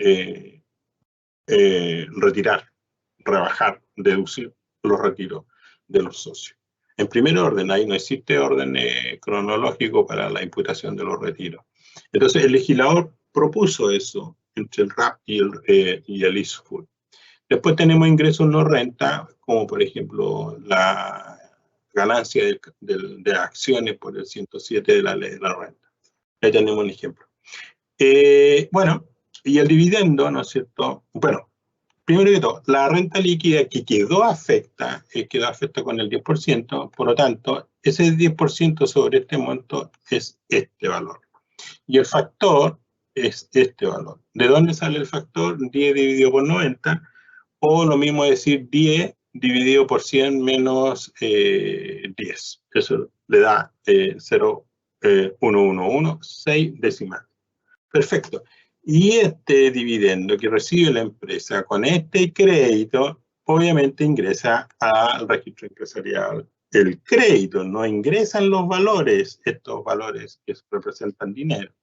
retirar, rebajar, deducir los retiros de los socios. En primer orden, ahí no existe orden cronológico para la imputación de los retiros. Entonces, el legislador propuso eso entre el RAP y el ISFUT. Después tenemos ingresos no renta, como por ejemplo la ganancia de acciones por el 107 de la ley de la renta. Ahí tenemos un ejemplo. Bueno, y el dividendo, ¿no es cierto? Bueno, primero que todo, la renta líquida que quedó afecta con el 10%, por lo tanto, ese 10% sobre este monto es este valor. Y el factor es este valor. ¿De dónde sale el factor? 10 dividido por 90, o lo mismo decir 10 dividido por 100 menos 10. Eso le da 0,111, 6 decimales. Perfecto. Y este dividendo que recibe la empresa con este crédito, obviamente ingresa al registro empresarial. El crédito, no ingresan los valores, estos valores que representan dinero.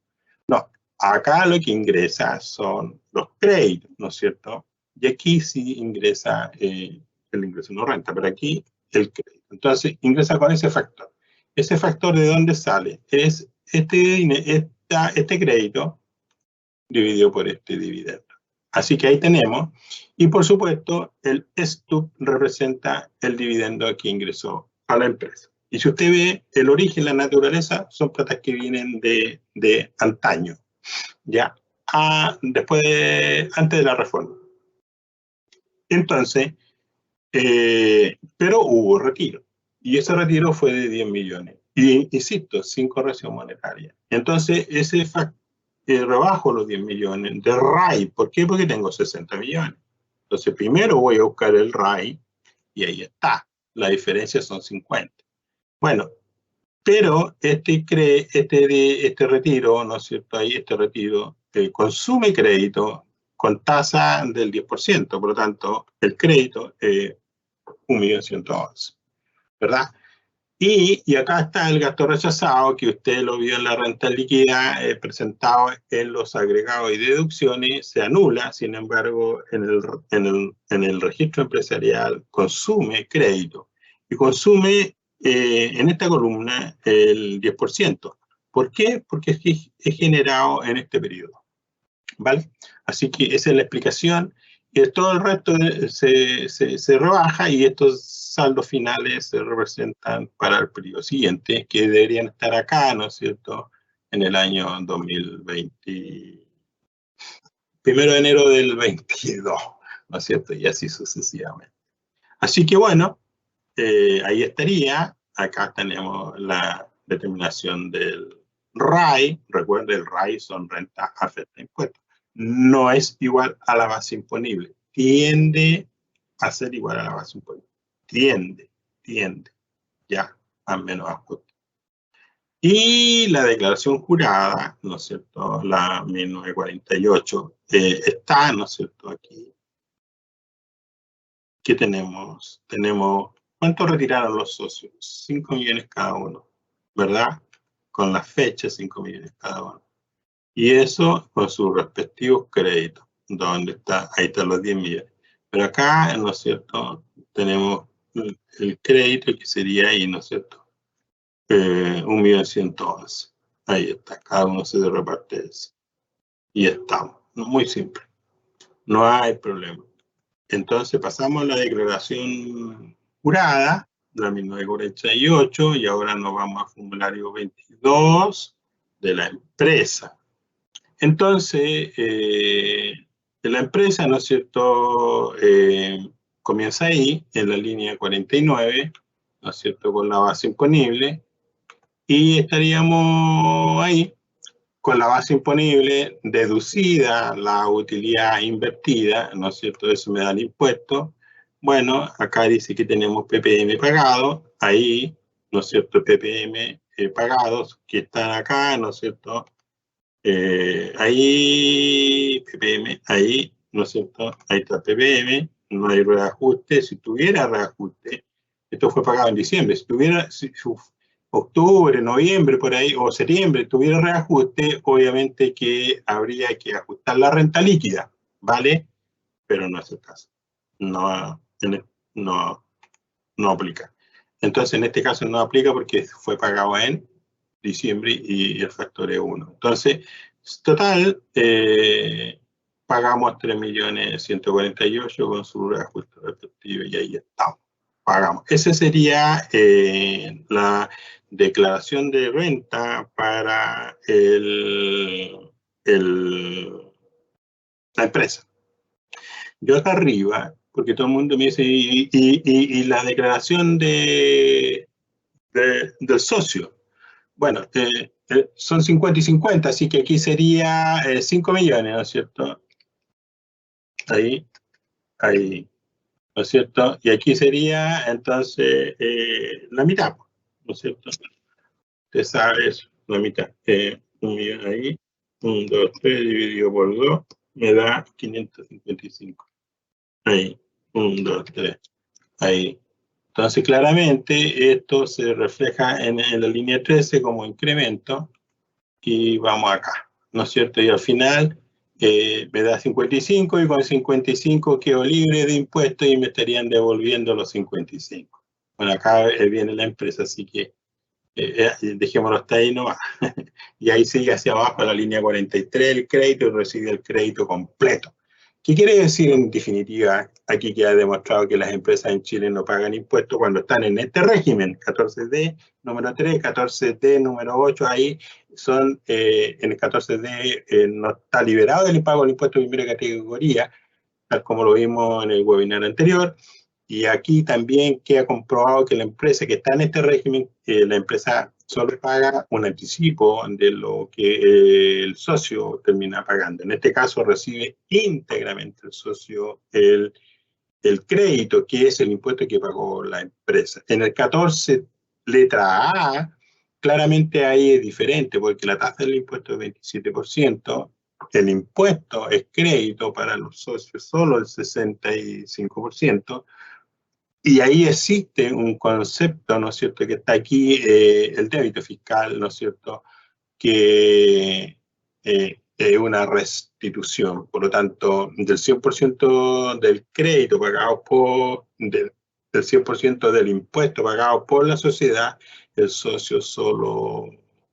No, acá lo que ingresa son los créditos, ¿no es cierto? Y aquí sí ingresa el ingreso no renta, pero aquí el crédito. Entonces ingresa con ese factor. ¿Ese factor de dónde sale? Es este crédito dividido por este dividendo. Así que ahí tenemos, y por supuesto, el STUP representa el dividendo que ingresó a la empresa. Y si usted ve el origen, la naturaleza, son platas que vienen de antaño, ya, antes de la reforma. Entonces, pero hubo retiro, y ese retiro fue de 10 millones. Y insisto, sin corrección monetaria. Entonces, ese factor, rebajo los 10 millones de RAI. ¿Por qué? Porque tengo 60 millones. Entonces, primero voy a buscar el RAI y ahí está. La diferencia son 50. Bueno, pero este retiro, ¿no es cierto? Ahí este retiro consume crédito con tasa del 10%. Por lo tanto, el crédito es 1.111.000, ¿verdad? Y acá está el gasto rechazado, que usted lo vio en la renta líquida, presentado en los agregados y deducciones, se anula. Sin embargo, en el registro empresarial consume crédito. Y consume en esta columna el 10%. ¿Por qué? Porque es generado en este periodo, ¿vale? Así que esa es la explicación. Y todo el resto se rebaja, y estos saldos finales se representan para el periodo siguiente, que deberían estar acá, ¿no es cierto?, en el año 2020, 1 de enero del 22, ¿no es cierto?, y así sucesivamente. Así que bueno, ahí estaría. Acá tenemos la determinación del RAI. Recuerden, el RAI son renta afecta impuestos. No es igual a la base imponible. Tiende a ser igual a la base imponible. Tiende, ya, a menos ajuste. Y la declaración jurada, ¿no es cierto?, la 1948, está, ¿no es cierto?, aquí. ¿Qué tenemos? ¿Cuánto retiraron los socios? 5 millones cada uno, ¿verdad? Con la fecha, 5 millones cada uno. Y eso con sus respectivos créditos. ¿Dónde está? Ahí están los 10 millones. Pero acá, ¿no es cierto?, tenemos el crédito, que sería ahí, ¿no es cierto?, 1.111.000. Ahí está, cada uno se reparte eso. Y estamos. Muy simple. No hay problema. Entonces pasamos a la declaración jurada de la 1948, y ahora nos vamos a formulario 22 de la empresa. Entonces, la empresa, ¿no es cierto?, comienza ahí, en la línea 49, ¿no es cierto?, con la base imponible, y estaríamos ahí, con la base imponible deducida la utilidad invertida, ¿no es cierto?, eso me da el impuesto. Bueno, acá dice que tenemos PPM pagado, ahí, ¿no es cierto?, PPM pagados, que están acá, ¿no es cierto?, Ahí, PPM, ahí, ¿no es cierto? Ahí está PPM, no hay reajuste. Si tuviera reajuste, esto fue pagado en diciembre, si tuviera octubre, noviembre, por ahí, o septiembre, tuviera reajuste, obviamente que habría que ajustar la renta líquida, ¿vale? Pero no es el caso. No, no aplica. Entonces, en este caso no aplica porque fue pagado en diciembre y el factor es 1. Entonces, total, pagamos 3.148.000 con su reajuste respectivo y ahí estamos. Pagamos. Esa sería la declaración de renta para la empresa. Yo acá arriba, porque todo el mundo me dice, y la declaración del socio. Bueno, son 50 y 50, así que aquí sería 5 millones, ¿no es cierto? Ahí, ¿no es cierto? Y aquí sería, entonces, la mitad, ¿no es cierto? Usted sabe eso, la mitad. 1 millón ahí, 1, 2, 3, dividido por 2, me da 555. Ahí, 1, 2, 3, ahí. Entonces, claramente, esto se refleja en la línea 13 como incremento y vamos acá, ¿no es cierto? Y al final me da 55 y con 55 quedo libre de impuestos y me estarían devolviendo los 55. Bueno, acá viene la empresa, así que dejémoslo hasta ahí nomás. Y ahí sigue hacia abajo la línea 43, el crédito, y recibe el crédito completo. ¿Qué quiere decir en definitiva? Aquí queda demostrado que las empresas en Chile no pagan impuestos cuando están en este régimen, 14D número 3, 14D número 8, ahí son, en el 14D no está liberado del pago del impuesto de primera categoría, tal como lo vimos en el webinar anterior. Y aquí también queda comprobado que la empresa que está en este régimen, la empresa solo paga un anticipo de lo que el socio termina pagando. En este caso recibe íntegramente el socio el crédito, que es el impuesto que pagó la empresa. En el 14, letra A, claramente ahí es diferente, porque la tasa del impuesto es 27%, el impuesto es crédito para los socios solo el 65%, y ahí existe un concepto, ¿no es cierto?, que está aquí, el débito fiscal, ¿no es cierto?, que es una restitución. Por lo tanto, del 100% del crédito pagado del 100% del impuesto pagado por la sociedad, el socio solo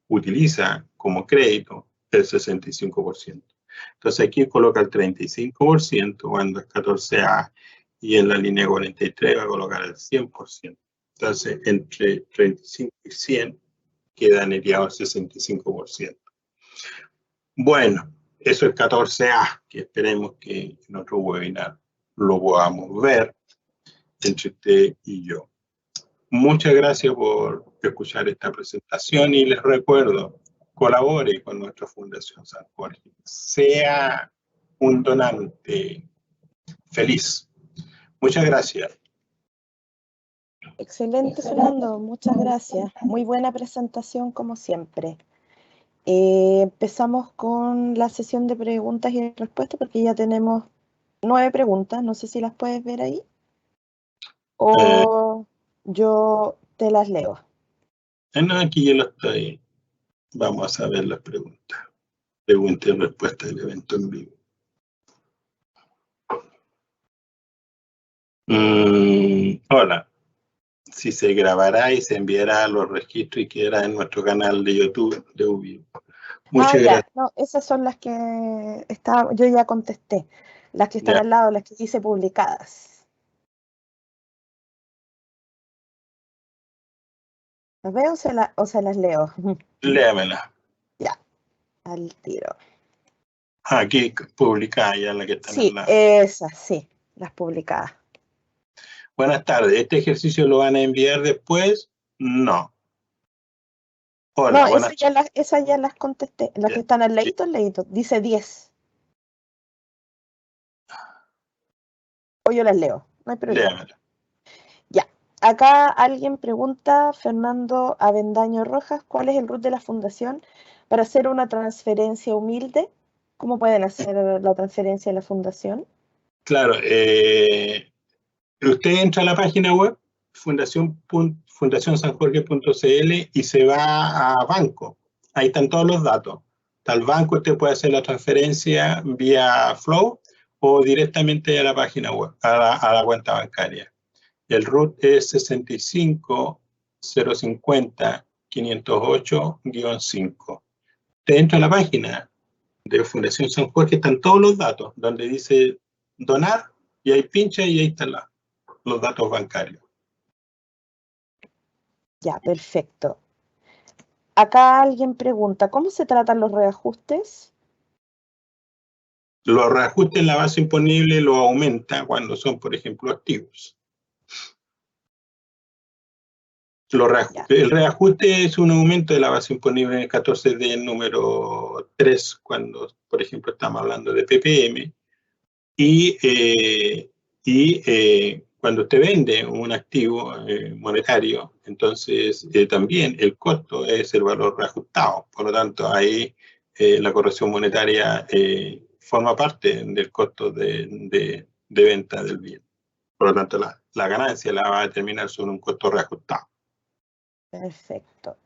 utiliza como crédito el 65%. Entonces aquí coloca el 35% cuando es 14A, y en la línea 43 va a colocar el 100%. Entonces, entre 35 y 100 queda neteado el 65%. Bueno, eso es 14A, que esperemos que en otro webinar lo podamos ver entre usted y yo. Muchas gracias por escuchar esta presentación y les recuerdo, colabore con nuestra Fundación San Jorge. Sea un donante feliz. Muchas gracias. Excelente, Fernando, muchas gracias. Muy buena presentación como siempre. Empezamos con la sesión de preguntas y respuestas porque ya tenemos 9 preguntas, no sé si las puedes ver ahí o yo te las leo. No, aquí yo lo estoy. Vamos a ver las preguntas. Preguntas y respuestas del evento en vivo. Hola. Si se grabará y se enviará a los registros y quedará en nuestro canal de YouTube de UBI. Muchas gracias. No, esas son las que yo ya contesté, las que están al lado, las que dice publicadas. ¿Las veo o se las leo? Léamela. Ya, al tiro. Aquí publicada ya la que está Sí, al lado. esas, sí, las publicadas. Buenas tardes. ¿Este ejercicio lo van a enviar después? No. Hola, no, esas ya las contesté. Las que están al ladito, dice 10. O yo las leo, no hay problema. Léamela. Ya, acá alguien pregunta, Fernando Avendaño Rojas, ¿cuál es el RUT de la fundación para hacer una transferencia humilde, ¿cómo pueden hacer la transferencia a la fundación? Claro, usted entra a la página web fundacionsanjorge.cl y se va a banco. Ahí están todos los datos. Al banco usted puede hacer la transferencia vía Flow o directamente a la página web, a la cuenta bancaria. El RUT es 65050-508-5. Usted entra a la página de Fundación San Jorge, están todos los datos, donde dice donar, y ahí pincha y ahí están los datos bancarios. Ya, perfecto. Acá alguien pregunta, ¿cómo se tratan los reajustes? Los reajustes en la base imponible lo aumenta cuando son, por ejemplo, activos. El reajuste es un aumento de la base imponible en el 14D número 3, cuando, por ejemplo, estamos hablando de PPM, y cuando usted vende un activo monetario, entonces también el costo es el valor reajustado. Por lo tanto, ahí la corrección monetaria forma parte del costo de venta del bien. Por lo tanto, la ganancia la va a determinar sobre un costo reajustado. Perfecto.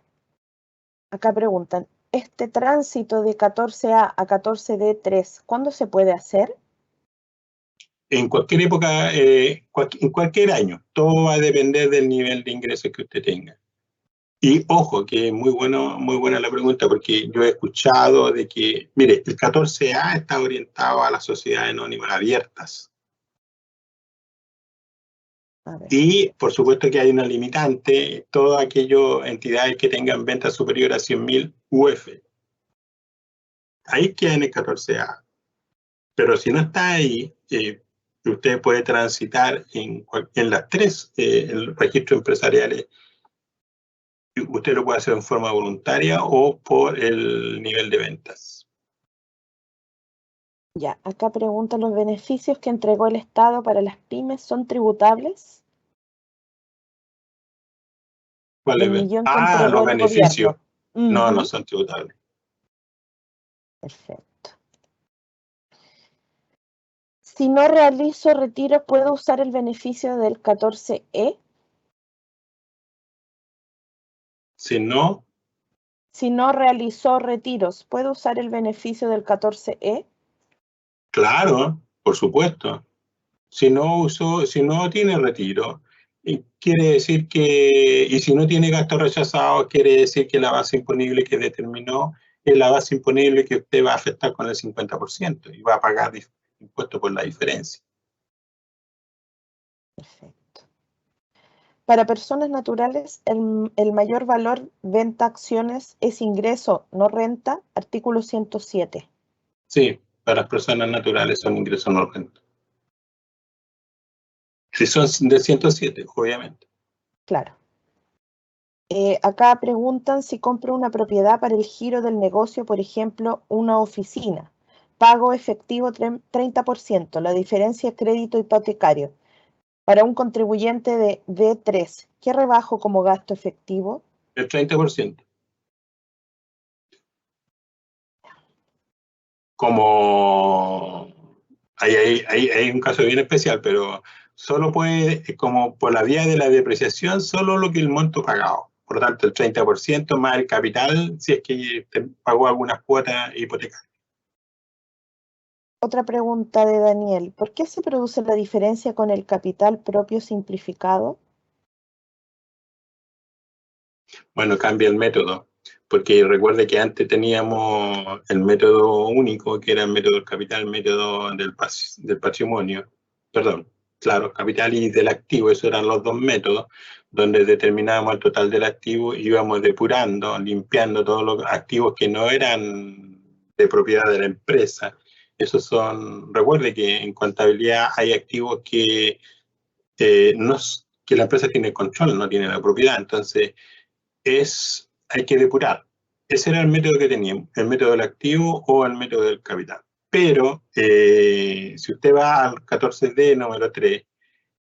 Acá preguntan, ¿este tránsito de 14A a 14D3, cuándo se puede hacer? En cualquier época, en cualquier año. Todo va a depender del nivel de ingresos que usted tenga. Y ojo, que es muy buena la pregunta, porque yo he escuchado de que, mire, el 14A está orientado a las sociedades anónimas abiertas. Y por supuesto que hay una limitante, todas aquellas entidades que tengan ventas superiores a 100.000 UF. Ahí queda en el 14A. Pero si no está ahí, usted puede transitar en las tres registros empresariales. Usted lo puede hacer en forma voluntaria o por el nivel de ventas. Ya, acá preguntan, ¿los beneficios que entregó el Estado para las pymes son tributables? ¿Cuál es? Los beneficios. No, no son tributables. Perfecto. Si no realizo retiro, ¿puedo usar el beneficio del 14E? Si no realizó retiros, ¿puedo usar el beneficio del 14E? Claro, por supuesto. Si no tiene retiro, quiere decir que, y si no tiene gastos rechazados, quiere decir que la base imponible que determinó es la base imponible que usted va a afectar con el 50% y va a pagar impuesto por la diferencia. Perfecto. Para personas naturales, el mayor valor venta acciones es ingreso, no renta, artículo 107. Sí, para las personas naturales son ingresos no renta. Si son de 107, obviamente. Claro. Acá preguntan si compro una propiedad para el giro del negocio, por ejemplo, una oficina. Pago efectivo 30%, la diferencia es crédito hipotecario. Para un contribuyente de D3, ¿qué rebajo como gasto efectivo? El 30%. Como hay un caso bien especial, pero solo puede, como por la vía de la depreciación, solo lo que el monto pagado. Por lo tanto, el 30% más el capital, si es que te pagó algunas cuotas hipotecarias. Otra pregunta de Daniel. ¿Por qué se produce la diferencia con el capital propio simplificado? Bueno, cambia el método, porque recuerde que antes teníamos el método único, que era el método del capital, el método del patrimonio, perdón, claro, capital y del activo, esos eran los dos métodos, donde determinábamos el total del activo y íbamos depurando, limpiando todos los activos que no eran de propiedad de la empresa. Esos son, recuerde que en contabilidad hay activos que, que la empresa tiene control, no tiene la propiedad, entonces hay que depurar. Ese era el método que teníamos, el método del activo o el método del capital. Pero si usted va al 14D número 3,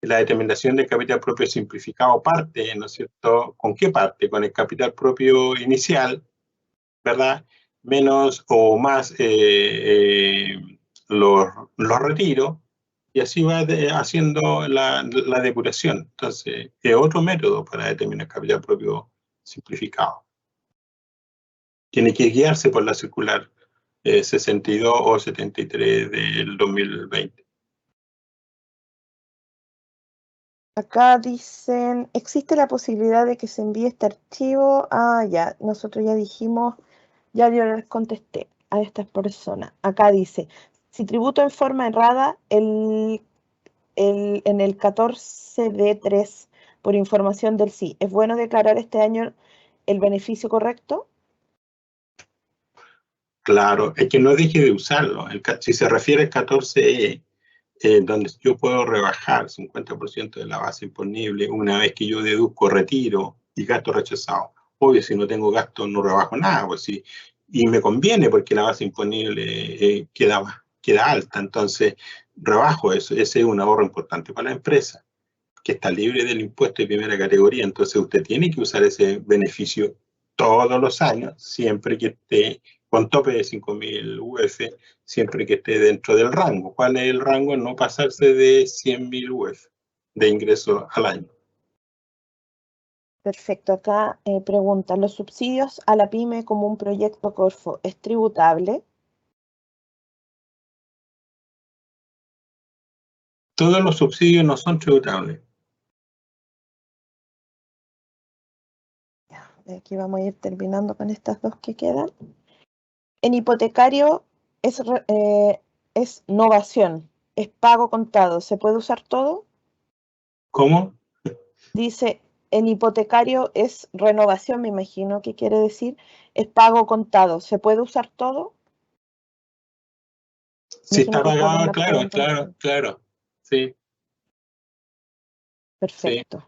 la determinación del capital propio simplificado parte, ¿no es cierto? ¿Con qué parte? Con el capital propio inicial, ¿verdad? menos o más los retiro, y así va haciendo la depuración. Entonces, es otro método para determinar capital propio simplificado. Tiene que guiarse por la circular 62 o 73 del 2020. Acá dicen, ¿existe la posibilidad de que se envíe este archivo? Ah, ya, nosotros ya dijimos, ya yo les contesté a estas personas. Acá dice, si tributo en forma errada en el 14D3 por información del SI, ¿es bueno declarar este año el beneficio correcto? Claro, es que no deje de usarlo. Si se refiere al 14E, donde yo puedo rebajar 50% de la base imponible una vez que yo deduzco retiro y gasto rechazado. Obvio, si no tengo gasto no rebajo nada, pues sí. Y me conviene porque la base imponible queda alta, entonces rebajo eso. Ese es un ahorro importante para la empresa, que está libre del impuesto de primera categoría. Entonces usted tiene que usar ese beneficio todos los años, siempre que esté con tope de 5.000 UF, siempre que esté dentro del rango. ¿Cuál es el rango? No pasarse de 100.000 UF de ingreso al año. Perfecto, acá preguntan, ¿los subsidios a la pyme como un proyecto Corfo es tributable? Todos los subsidios no son tributables. Aquí vamos a ir terminando con estas dos que quedan. En hipotecario es novación, es pago contado. ¿Se puede usar todo? ¿Cómo? Dice, en hipotecario es renovación, me imagino que quiere decir, es pago contado. ¿Se puede usar todo? Si Imagino está que es por pagado, una claro, pregunta. claro. Sí, Perfecto. sí,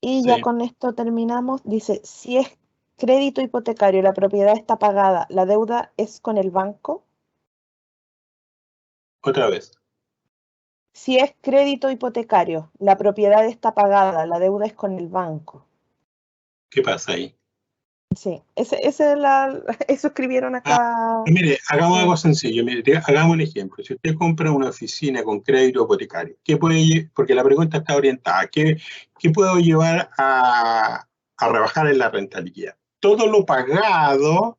Y ya sí. con esto terminamos. Dice, si es crédito hipotecario, la propiedad está pagada, ¿la deuda es con el banco? Otra vez. Si es crédito hipotecario, la propiedad está pagada, la deuda es con el banco. ¿Qué pasa ahí? Sí, eso escribieron acá. Mire, hagamos algo sencillo. Mire, hagamos un ejemplo. Si usted compra una oficina con crédito hipotecario, ¿qué puede, porque la pregunta está orientada, ¿qué puedo llevar a rebajar en la renta líquida? Todo lo pagado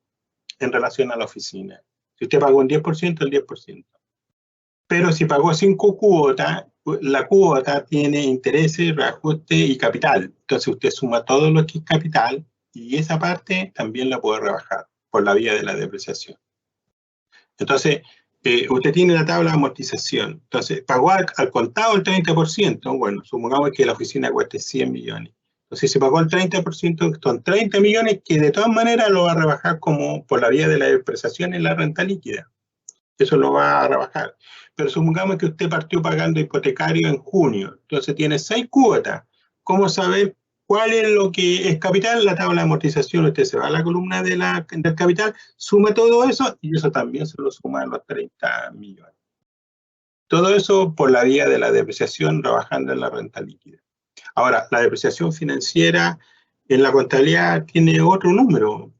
en relación a la oficina. Si usted pagó un 10%, el 10%. Pero si pagó 5 cuotas, la cuota tiene intereses, reajuste y capital. Entonces usted suma todo lo que es capital y esa parte también la puede rebajar por la vía de la depreciación. Entonces, usted tiene la tabla de amortización. Entonces, pagó al contado el 30%. Bueno, supongamos que la oficina cueste 100 millones. Entonces, si pagó el 30%, son 30 millones que de todas maneras lo va a rebajar como por la vía de la depreciación en la renta líquida. Eso lo va a rebajar. Pero supongamos que usted partió pagando hipotecario en junio. Entonces, tiene 6 cuotas. ¿Cómo saber cuál es lo que es capital? La tabla de amortización, usted se va a la columna del capital, suma todo eso y eso también se lo suma a los 30 millones. Todo eso por la vía de la depreciación, trabajando en la renta líquida. Ahora, la depreciación financiera en la contabilidad tiene otro número.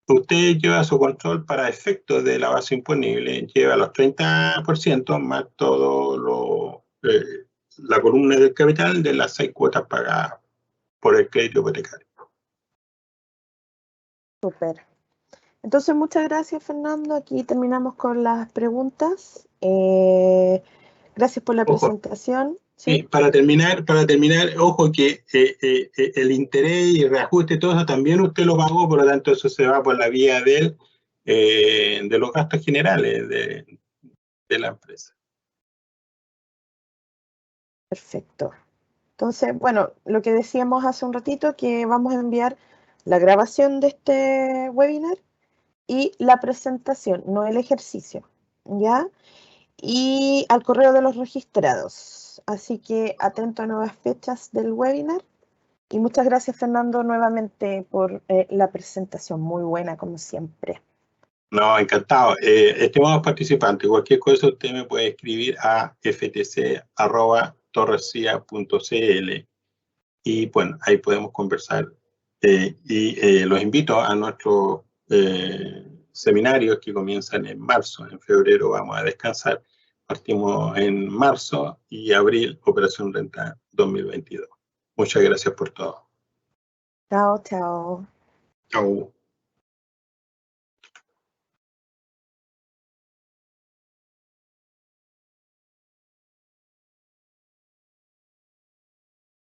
Usted lleva su control para efectos de la base imponible, lleva los 30% más todo la columna del capital de las 6 cuotas pagadas por el crédito hipotecario. Súper. Entonces, muchas gracias, Fernando. Aquí terminamos con las preguntas. Gracias por la Ojo, presentación. sí, ¿Sí? para terminar, ojo que el interés y reajuste, todo eso también usted lo pagó, por lo tanto eso se va por la vía de los gastos generales de la empresa. Perfecto. Entonces, bueno, lo que decíamos hace un ratito, que vamos a enviar la grabación de este webinar y la presentación, no el ejercicio, ¿ya? Y al correo de los registrados. Así que atento a nuevas fechas del webinar. Y muchas gracias, Fernando, nuevamente por la presentación. Muy buena, como siempre. No, encantado. Estimados participantes, cualquier cosa usted me puede escribir a ftc@torrescia.cl y bueno, ahí podemos conversar. Y los invito a nuestro seminarios que comienzan en marzo. En febrero vamos a descansar. Partimos en marzo y abril, Operación Renta 2022. Muchas gracias por todo. Chao, chao. Chao.